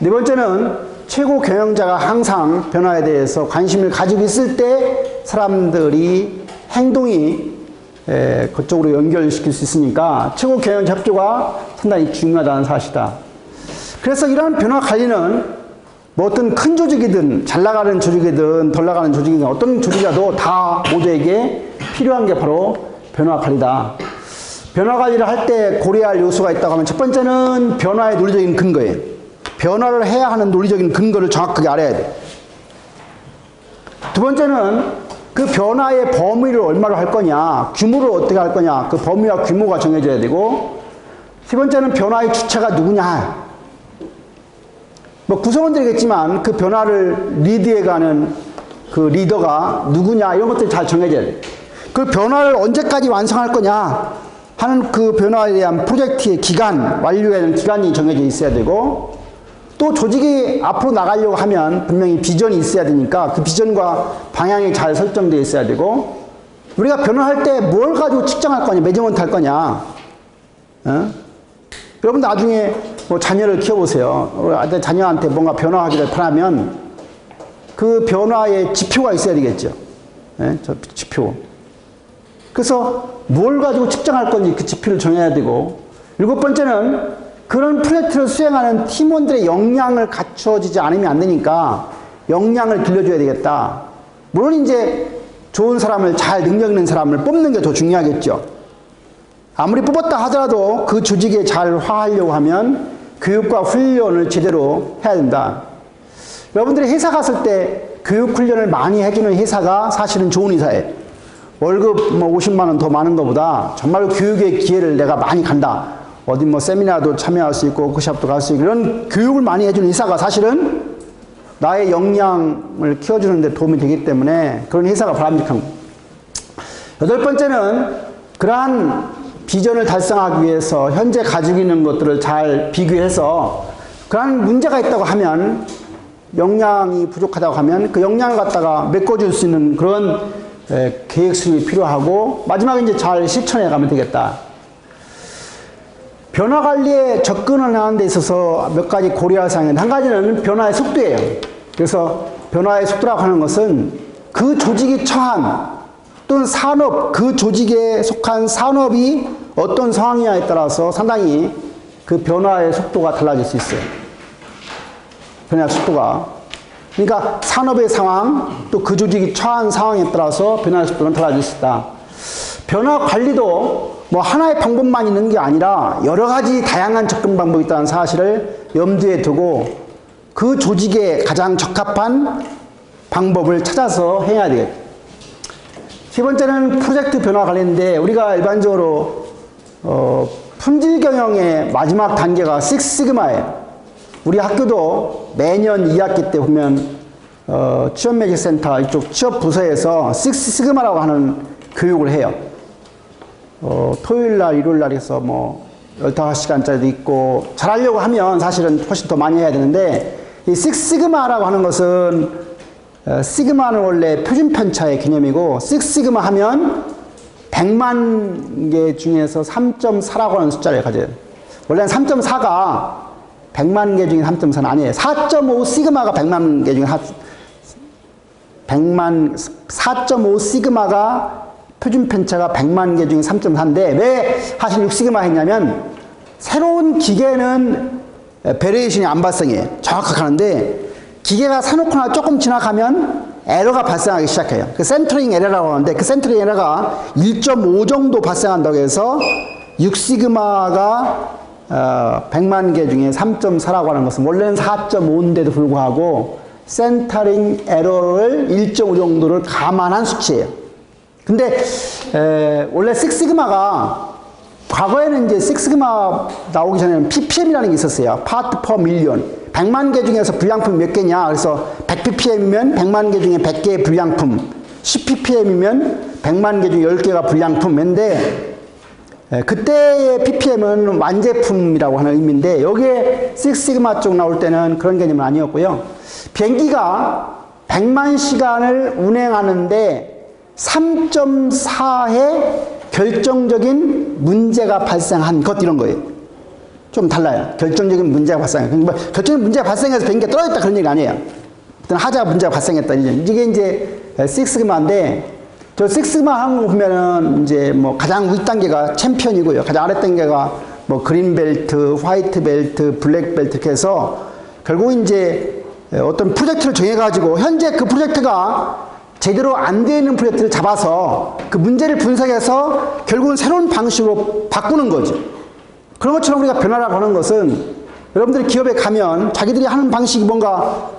네 번째는 최고 경영자가 항상 변화에 대해서 관심을 가지고 있을 때 사람들이 행동이 그쪽으로 연결시킬 수 있으니까 최고 경영자 협조가 상당히 중요하다는 사실이다. 그래서 이러한 변화 관리는 뭐 어떤 큰 조직이든 잘 나가는 조직이든 덜 나가는 조직이든 어떤 조직이라도 다 모두에게 필요한 게 바로 변화 관리다. 변화 관리를 할 때 고려할 요소가 있다고 하면 첫 번째는 변화의 논리적인 근거예요. 변화를 해야 하는 논리적인 근거를 정확하게 알아야 돼요. 두 번째는 그 변화의 범위를 얼마로 할 거냐, 규모를 어떻게 할 거냐, 그 범위와 규모가 정해져야 되고, 세 번째는 변화의 주체가 누구냐. 뭐 구성원들이겠지만 그 변화를 리드해가는 그 리더가 누구냐, 이런 것들이 잘 정해져야 돼. 그 변화를 언제까지 완성할 거냐 하는 그 변화에 대한 프로젝트의 기간, 완료해야 되는 기간이 정해져 있어야 되고, 또 조직이 앞으로 나가려고 하면 분명히 비전이 있어야 되니까 그 비전과 방향이 잘 설정되어 있어야 되고, 우리가 변화할 때 뭘 가지고 측정할 거냐, 매저먼트 할 거냐. 여러분 나중에 뭐 자녀를 키워보세요. 자녀한테 뭔가 변화하기를 바라면 그 변화의 지표가 있어야 되겠죠. 저 지표. 그래서 뭘 가지고 측정할 건지 그 지표를 정해야 되고, 일곱 번째는 그런 프로젝트를 수행하는 팀원들의 역량을 갖춰지지 않으면 안 되니까 역량을 길러줘야 되겠다. 물론 이제 좋은 사람을, 잘 능력 있는 사람을 뽑는 게 더 중요하겠죠. 아무리 뽑았다 하더라도 그 조직에 잘 화하려고 하면 교육과 훈련을 제대로 해야 된다. 여러분들이 회사 갔을 때 교육 훈련을 많이 해주는 회사가 사실은 좋은 회사예요. 월급 뭐 50만 원 더 많은 것보다 정말 교육의 기회를 내가 많이 간다. 어디 뭐 세미나도 참여할 수 있고 워크숍도 갈 수 있고 이런 교육을 많이 해주는 회사가 사실은 나의 역량을 키워주는 데 도움이 되기 때문에 그런 회사가 바람직한 거예요. 여덟 번째는 그러한 비전을 달성하기 위해서 현재 가지고 있는 것들을 잘 비교해서 그러한 문제가 있다고 하면, 역량이 부족하다고 하면 그 역량을 갖다가 메꿔줄 수 있는 그런 계획 수립이 필요하고, 마지막에 이제 잘 실천해 가면 되겠다. 변화 관리에 접근을 하는 데 있어서 몇 가지 고려할 사항이 있는데, 한 가지는 변화의 속도예요. 그래서 변화의 속도라고 하는 것은 그 조직이 처한 또는 산업, 그 조직에 속한 산업이 어떤 상황이냐에 따라서 상당히 그 변화의 속도가 달라질 수 있어요. 변화의 속도가. 그러니까 산업의 상황, 또 그 조직이 처한 상황에 따라서 변화의 속도는 달라질 수 있다. 변화 관리도 뭐 하나의 방법만 있는 게 아니라 여러 가지 다양한 접근 방법이 있다는 사실을 염두에 두고 그 조직에 가장 적합한 방법을 찾아서 해야 되겠다. 세 번째는 프로젝트 변화 관리인데, 우리가 일반적으로 품질 경영의 마지막 단계가 식시그마예요. 우리 학교도 매년 2학기 때 보면 취업 매직 센터 이쪽 취업 부서에서 식시그마라고 하는 교육을 해요. 토요일 날, 일요일 날 해서 뭐 15시간짜리도 있고, 잘하려고 하면 사실은 훨씬 더 많이 해야 되는데, 이 식시그마라고 하는 것은, 시그마는 원래 표준 편차의 개념이고, 식시그마 하면 100만 개 중에서 3.4라고 하는 숫자를 가져요. 원래는 3.4가 100만 개 중에 3.4는 아니에요. 4.5 시그마가 100만 개 중에 4.5 시그마가 표준 편차가 100만 개 중에 3.4인데, 왜 사실 6시그마 했냐면, 새로운 기계는 베리에이션이 안 발생해요. 정확하게 하는데, 기계가 사놓거나 조금 지나가면 에러가 발생하기 시작해요. 그 센터링 에러라고 하는데, 그 센터링 에러가 1.5 정도 발생한다고 해서 6시그마가 100만 개 중에 3.4라고 하는 것은 원래는 4.5인데도 불구하고 센터링 에러를 1.5 정도를 감안한 수치예요. 근데 원래 식시그마가, 과거에는 이제 식시그마 나오기 전에는 ppm이라는 게 있었어요. 파트 퍼 밀리언. 100만 개 중에서 불량품이 몇 개냐. 그래서 100ppm이면 100만 개 중에 100개의 불량품, 10ppm이면 100만 개 중에 10개가 불량품인데, 그때의 ppm은 완제품이라고 하는 의미인데, 여기에 식시그마 쪽 나올 때는 그런 개념은 아니었고요. 비행기가 100만 시간을 운행하는데 3.4의 결정적인 문제가 발생한 것, 이런 거예요. 좀 달라요. 결정적인 문제가 발생해요. 뭐 결정적인 문제가 발생해서 비행기가 떨어졌다 그런 얘기가 아니에요. 어떤 하자가 문제가 발생했다. 이게 이제 식시그마인데, 저 식시그마 하는 거 보면은 이제 뭐 가장 위 단계가 챔피언이고요. 가장 아래 단계가 뭐 그린 벨트, 화이트 벨트, 블랙 벨트 이렇게 해서 결국 이제 어떤 프로젝트를 정해가지고 현재 그 프로젝트가 제대로 안 되어 있는 프로젝트를 잡아서 그 문제를 분석해서 결국은 새로운 방식으로 바꾸는 거죠. 그런 것처럼 우리가 변화라고 하는 것은, 여러분들이 기업에 가면 자기들이 하는 방식이 뭔가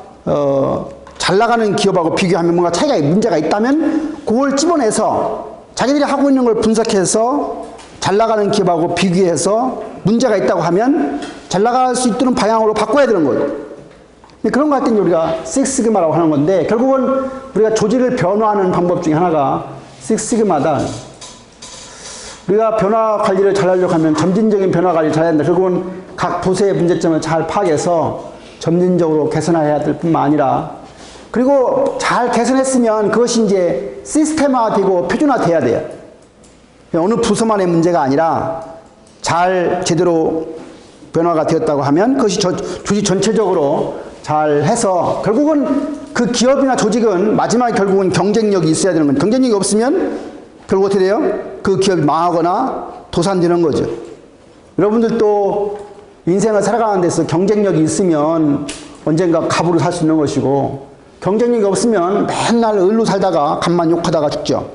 잘 나가는 기업하고 비교하면 뭔가 차이가 문제가 있다면 그걸 집어내서 자기들이 하고 있는 걸 분석해서 잘 나가는 기업하고 비교해서 문제가 있다고 하면 잘 나갈 수 있도록 방향으로 바꿔야 되는 거예요. 그런 거 할 때 우리가 식스시그마라고 하는 건데 결국은 우리가 조직을 변화하는 방법 중에 하나가 식스시그마다. 우리가 변화 관리를 잘 하려고 하면 점진적인 변화 관리를 잘 해야 된다. 결국은 각 부서의 문제점을 잘 파악해서 점진적으로 개선해야 될 뿐만 아니라 그리고 잘 개선했으면 그것이 이제 시스템화되고 표준화돼야 돼요. 어느 부서만의 문제가 아니라 잘 제대로 변화가 되었다고 하면 그것이 조직 전체적으로 잘 해서 결국은 그 기업이나 조직은 마지막에 결국은 경쟁력이 있어야 되는 거예요. 경쟁력이 없으면 결국 어떻게 돼요? 그 기업이 망하거나 도산되는 거죠. 여러분들도 인생을 살아가는 데서 경쟁력이 있으면 언젠가 갑으로 살 수 있는 것이고 경쟁력이 없으면 맨날 을로 살다가 갑만 욕하다가 죽죠.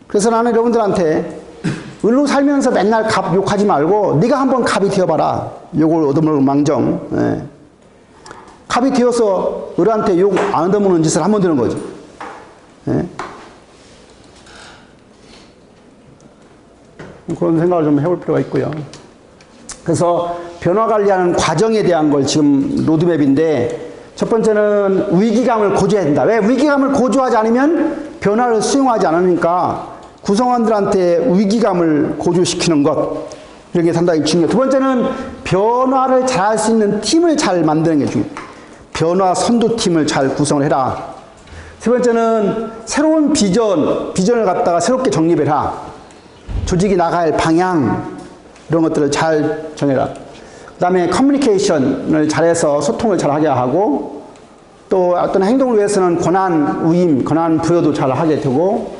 그래서 나는 여러분들한테 을로 살면서 맨날 갑 욕하지 말고 네가 한번 갑이 되어봐라. 욕을 얻어먹을 망정. 예. 갑이 되어서 을한테 욕 안 얻어먹는 짓을 한번 되는 거죠. 예. 그런 생각을 좀 해볼 필요가 있고요. 그래서 변화 관리하는 과정에 대한 걸 지금 로드맵인데 첫 번째는 위기감을 고조해야 된다. 왜? 위기감을 고조하지 않으면 변화를 수용하지 않으니까 구성원들한테 위기감을 고조시키는 것 이런 게 상당히 중요해요. 두 번째는 변화를 잘 할 수 있는 팀을 잘 만드는 게 중요해요. 변화 선도팀을 잘 구성을 해라. 세 번째는 새로운 비전을 갖다가 새롭게 정립을 해라. 조직이 나갈 방향 이런 것들을 잘 정해라. 그 다음에 커뮤니케이션을 잘해서 소통을 잘하게 하고 또 어떤 행동을 위해서는 권한 위임, 권한 부여도 잘 하게 되고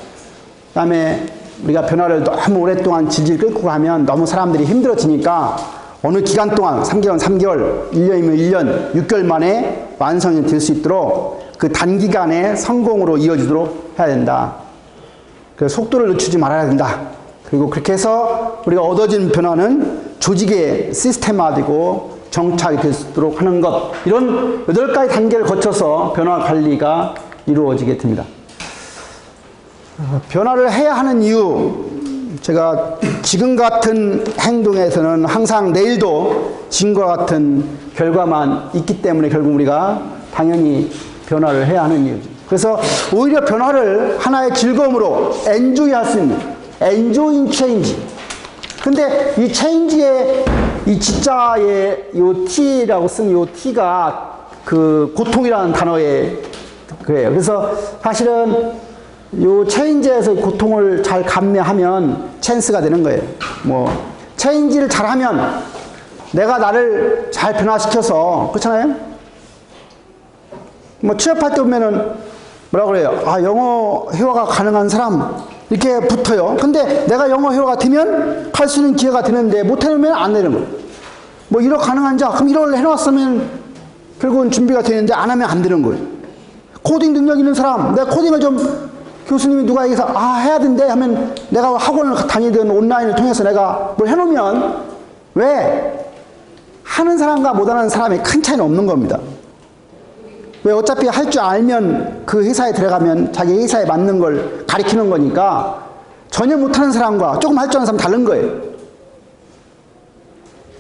그 다음에 우리가 변화를 너무 오랫동안 질질 끌고 가면 너무 사람들이 힘들어지니까 어느 기간 동안 3개월, 1년이면 1년, 6개월 만에 완성이 될 수 있도록 그 단기간에 성공으로 이어지도록 해야 된다. 그래서 속도를 늦추지 말아야 된다. 그리고 그렇게 해서 우리가 얻어진 변화는 조직에 시스템화되고 정착이 될 수 있도록 하는 것. 이런 8가지 단계를 거쳐서 변화 관리가 이루어지게 됩니다. 변화를 해야 하는 이유, 제가 지금 같은 행동에서는 항상 내일도 지금과 같은 결과만 있기 때문에 결국 우리가 당연히 변화를 해야 하는 이유죠. 그래서 오히려 변화를 하나의 즐거움으로 엔조이 할 수 있는 enjoying change. 근데 이 change의 이 지자에 요 t라고 쓴 요 t가 그 고통이라는 단어의 그래요. 그래서 사실은 요 체인지에서 고통을 잘 감내하면 찬스가 되는 거예요. 뭐 체인지를 잘하면 내가 나를 잘 변화시켜서 그렇잖아요. 뭐 취업할 때 보면은 뭐라 그래요? 아, 영어 회화가 가능한 사람 이렇게 붙어요. 근데 내가 영어 회화가 되면 할 수 있는 기회가 되는데 못 해놓으면 안 되는 거예요. 뭐 1억 가능한 자, 그럼 1억을 해놨으면 결국은 준비가 되는데 안 하면 안 되는 거예요. 코딩 능력 있는 사람, 내가 코딩을 좀 교수님이 누가 얘기해서 아 해야 된대 하면 내가 학원을 다니든 온라인을 통해서 내가 뭘 해놓으면 왜? 하는 사람과 못하는 사람이 큰 차이는 없는 겁니다. 왜? 어차피 할 줄 알면 그 회사에 들어가면 자기 회사에 맞는 걸 가리키는 거니까 전혀 못하는 사람과 조금 할 줄 아는 사람 다른 거예요.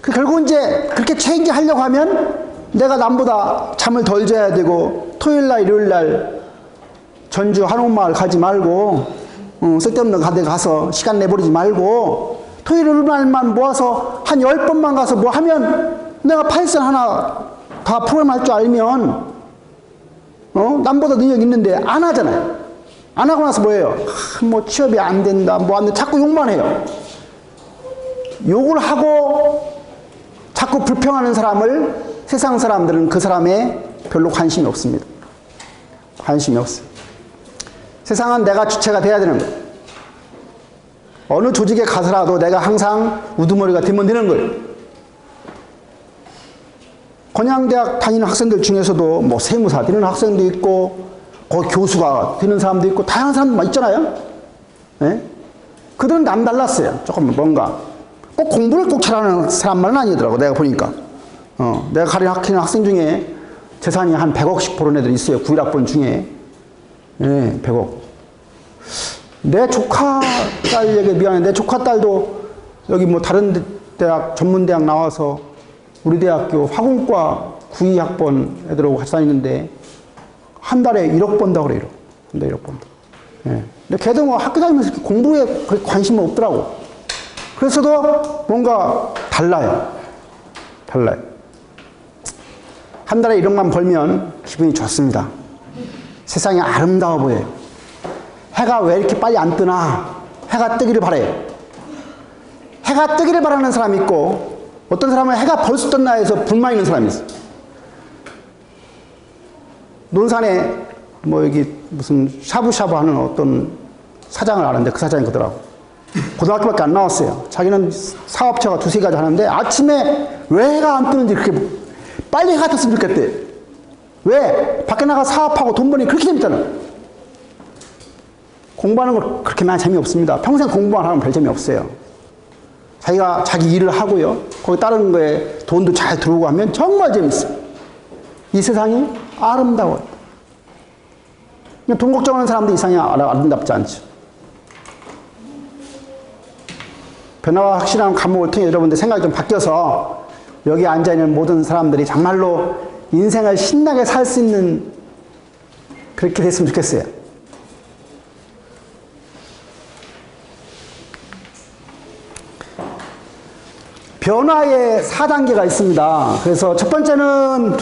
결국 이제 그렇게 체인지 하려고 하면 내가 남보다 잠을 덜 자야 되고 토요일날 일요일날 전주 한옥마을 가지 말고 쓸데없는 데 가서 시간 내버리지 말고 토요일날만 모아서 한 10번만 가서 뭐 하면 내가 파이썬 하나 다 프로그램 할 줄 알면 남보다 능력 있는데 안 하잖아요. 안 하고 나서 뭐예요? 뭐 취업이 안 된다 뭐 안 된다 자꾸 욕만 해요. 욕을 하고 자꾸 불평하는 사람을 세상 사람들은 그 사람에 별로 관심이 없습니다. 관심이 없어요. 세상은 내가 주체가 돼야 되는 거예요. 어느 조직에 가서라도 내가 항상 우두머리가 되면 되는 거예요. 건양대학 다니는 학생들 중에서도 뭐 세무사 되는 학생도 있고 거기 교수가 되는 사람도 있고 다양한 사람들 있잖아요. 네? 그들은 남달랐어요. 조금 뭔가 꼭 공부를 꼭 잘하는 사람만은 아니더라고 내가 보니까. 내가 가르치는 학생 중에 재산이 한 100억씩 벌은 애들 있어요. 9.1학번 중에. 예, 100억. 내 조카 딸 얘기 미안해. 내 조카 딸도 여기 뭐 다른 대학, 전문대학 나와서 우리 대학교 화공과 9.2학번 애들하고 같이 다니는데 한 달에 1억 번다고 그래, 1억. 한 달에 1억 번다. 예. 근데 걔도 뭐 학교 다니면서 공부에 그렇게 관심이 없더라고. 그래서도 뭔가 달라요. 달라요. 한 달에 1억만 벌면 기분이 좋습니다. 세상이 아름다워 보여요. 해가 왜 이렇게 빨리 안 뜨나? 해가 뜨기를 바래요. 해가 뜨기를 바라는 사람이 있고, 어떤 사람은 해가 벌써 떴나 해서 불만 있는 사람이 있어요. 논산에 뭐 여기 무슨 샤브샤브 하는 어떤 사장을 아는데 그 사장이 그러더라고. 고등학교밖에 안 나왔어요. 자기는 사업체가 2-3가지 하는데 아침에 왜 해가 안 뜨는지 그렇게 빨리 해가 떴으면 좋겠대. 왜? 밖에 나가 사업하고 돈 버니 그렇게 재밌잖아. 공부하는 거 그렇게 많이 재미없습니다. 평생 공부만 하면 별 재미없어요. 자기가 자기 일을 하고요. 거기 다른 거에 돈도 잘 들어오고 하면 정말 재밌어요. 이 세상이 아름다워요. 그냥 돈 걱정하는 사람도 이상이 아름답지 않죠. 변화가 확실한 감옥을 통해 여러분들 생각이 좀 바뀌어서 여기 앉아있는 모든 사람들이 정말로 인생을 신나게 살 수 있는 그렇게 됐으면 좋겠어요. 변화의 4단계가 있습니다. 그래서 첫 번째는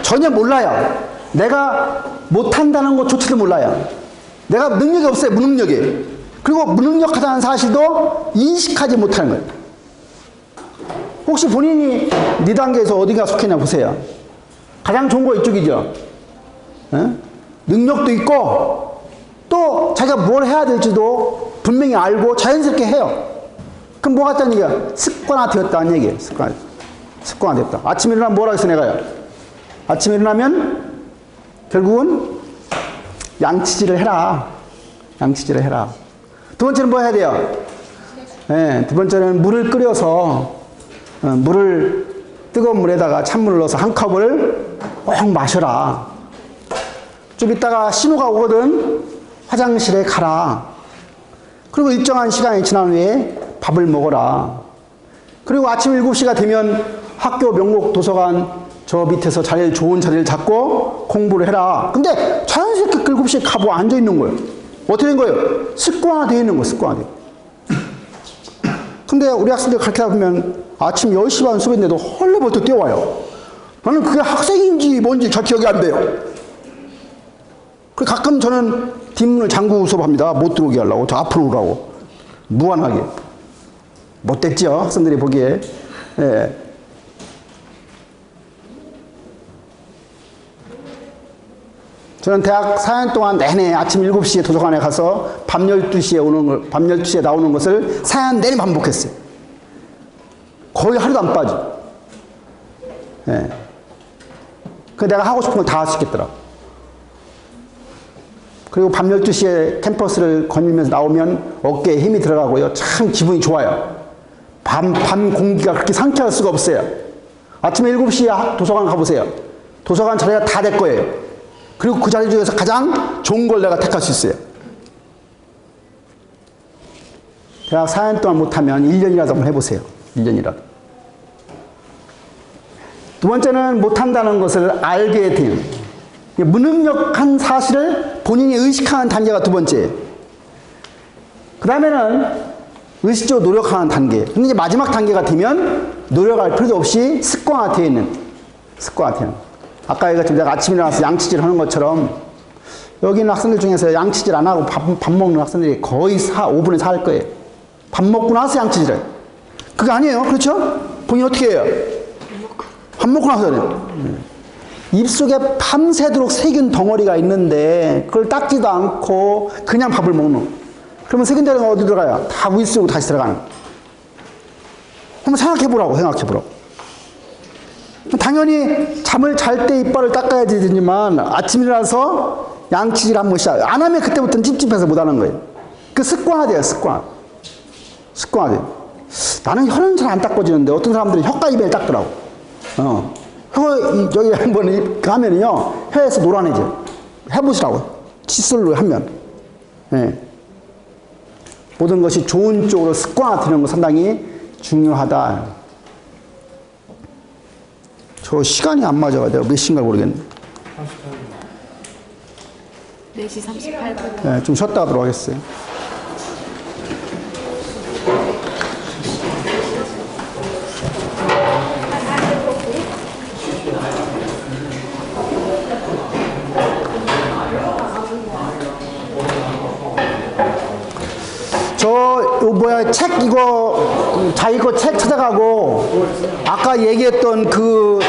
전혀 몰라요. 내가 못한다는 것조차도 몰라요. 내가 능력이 없어요. 무능력이. 그리고 무능력하다는 사실도 인식하지 못하는 거예요. 혹시 본인이 네 단계에서 어디가 속했냐 보세요. 가장 좋은 거 이쪽이죠. 에? 능력도 있고 또 자기가 뭘 해야 될지도 분명히 알고 자연스럽게 해요. 그럼 뭐 같다는 얘기야? 습관화되었다는 얘기예요. 습관화됐다. 아침에 일어나면 뭐라 했어 내가요? 아침에 일어나면 결국은 양치질을 해라. 양치질을 해라. 두 번째는 뭐 해야 돼요? 네, 두 번째는 물을 끓여서 물을 뜨거운 물에다가 찬물을 넣어서 한 컵을 꼭 마셔라. 좀 이따가 신호가 오거든 화장실에 가라. 그리고 일정한 시간이 지난 후에 밥을 먹어라. 그리고 아침 7시가 되면 학교 명목 도서관 저 밑에서 제일 좋은 자리를 잡고 공부를 해라. 근데 자연스럽게 7시에 가고 앉아있는 거예요. 어떻게 된 거예요? 습관화되어 있는 거예요. 습관화되어. 근데 우리 학생들 그렇게 보면 아침 10시 반 수업인데도 헐레벌떡 뛰어와요. 나는 그게 학생인지 뭔지 잘 기억이 안 돼요. 그 가끔 저는 뒷문을 잠그고 수업합니다. 못 들어오게 하려고. 저 앞으로 오라고. 무한하게. 못됐죠? 학생들이 보기에. 예. 저는 대학 4년 동안 내내 아침 7시에 도서관에 가서 밤 12시에 오는 걸, 밤 12시에 나오는 것을 4년 내내 반복했어요. 거의 하루도 안 빠져. 예. 그 내가 하고 싶은 걸 다 할 수 있겠더라고. 그리고 밤 12시에 캠퍼스를 거닐면서 나오면 어깨에 힘이 들어가고요. 참 기분이 좋아요. 밤 공기가 그렇게 상쾌할 수가 없어요. 아침에 7시에 도서관 가보세요. 도서관 자리가 다 내 거예요. 그리고 그 자리 중에서 가장 좋은 걸 내가 택할 수 있어요. 대학 4년 동안 못하면 1년이라도 한번 해보세요. 1년이라도. 두 번째는 못한다는 것을 알게 돼요. 무능력한 사실을 본인이 의식하는 단계가 두 번째예요. 그 다음에는 의식적으로 노력하는 단계. 근데 이제 마지막 단계가 되면 노력할 필요도 없이 습관화되어 있는, 습관화되어 있는. 아까 얘기했지만 내가 아침에 일어나서 양치질 하는 것처럼 여기 있는 학생들 중에서 양치질 안 하고 밥 먹는 학생들이 거의 5분의 4 할 거예요. 밥 먹고 나서 양치질 해요. 그게 아니에요. 그렇죠? 본인 어떻게 해요? 밥 먹고 나서 해요. 입속에 밤새도록 세균 덩어리가 있는데 그걸 닦지도 않고 그냥 밥을 먹는. 그러면 세균 덩어리가 어디 들어가요? 다 위쪽으로 다시 들어가는. 한번 생각해보라고, 생각해보라고. 당연히 잠을 잘 때 이빨을 닦아야 되지만 아침에 일어나서 양치질 한 번씩 안 하면 그때부터는 찝찝해서 못 하는 거예요. 그 습관화돼요, 습관화돼요. 나는 혀는 잘 안 닦아지는데 어떤 사람들은 혀가 입에 닦더라고. 여기 한번 가면은요, 혀에서 놀아내죠. 해보시라고. 칫솔로 하면. 예. 모든 것이 좋은 쪽으로 습관화되는 거 상당히 중요하다. 저 시간이 안 맞아가 내가 몇 시인가 모르겠네. 4시 38분. 예, 좀 쉬었다 하도록 하겠어요. 책 이거 자기 거 책 찾아가고 아까 얘기했던 그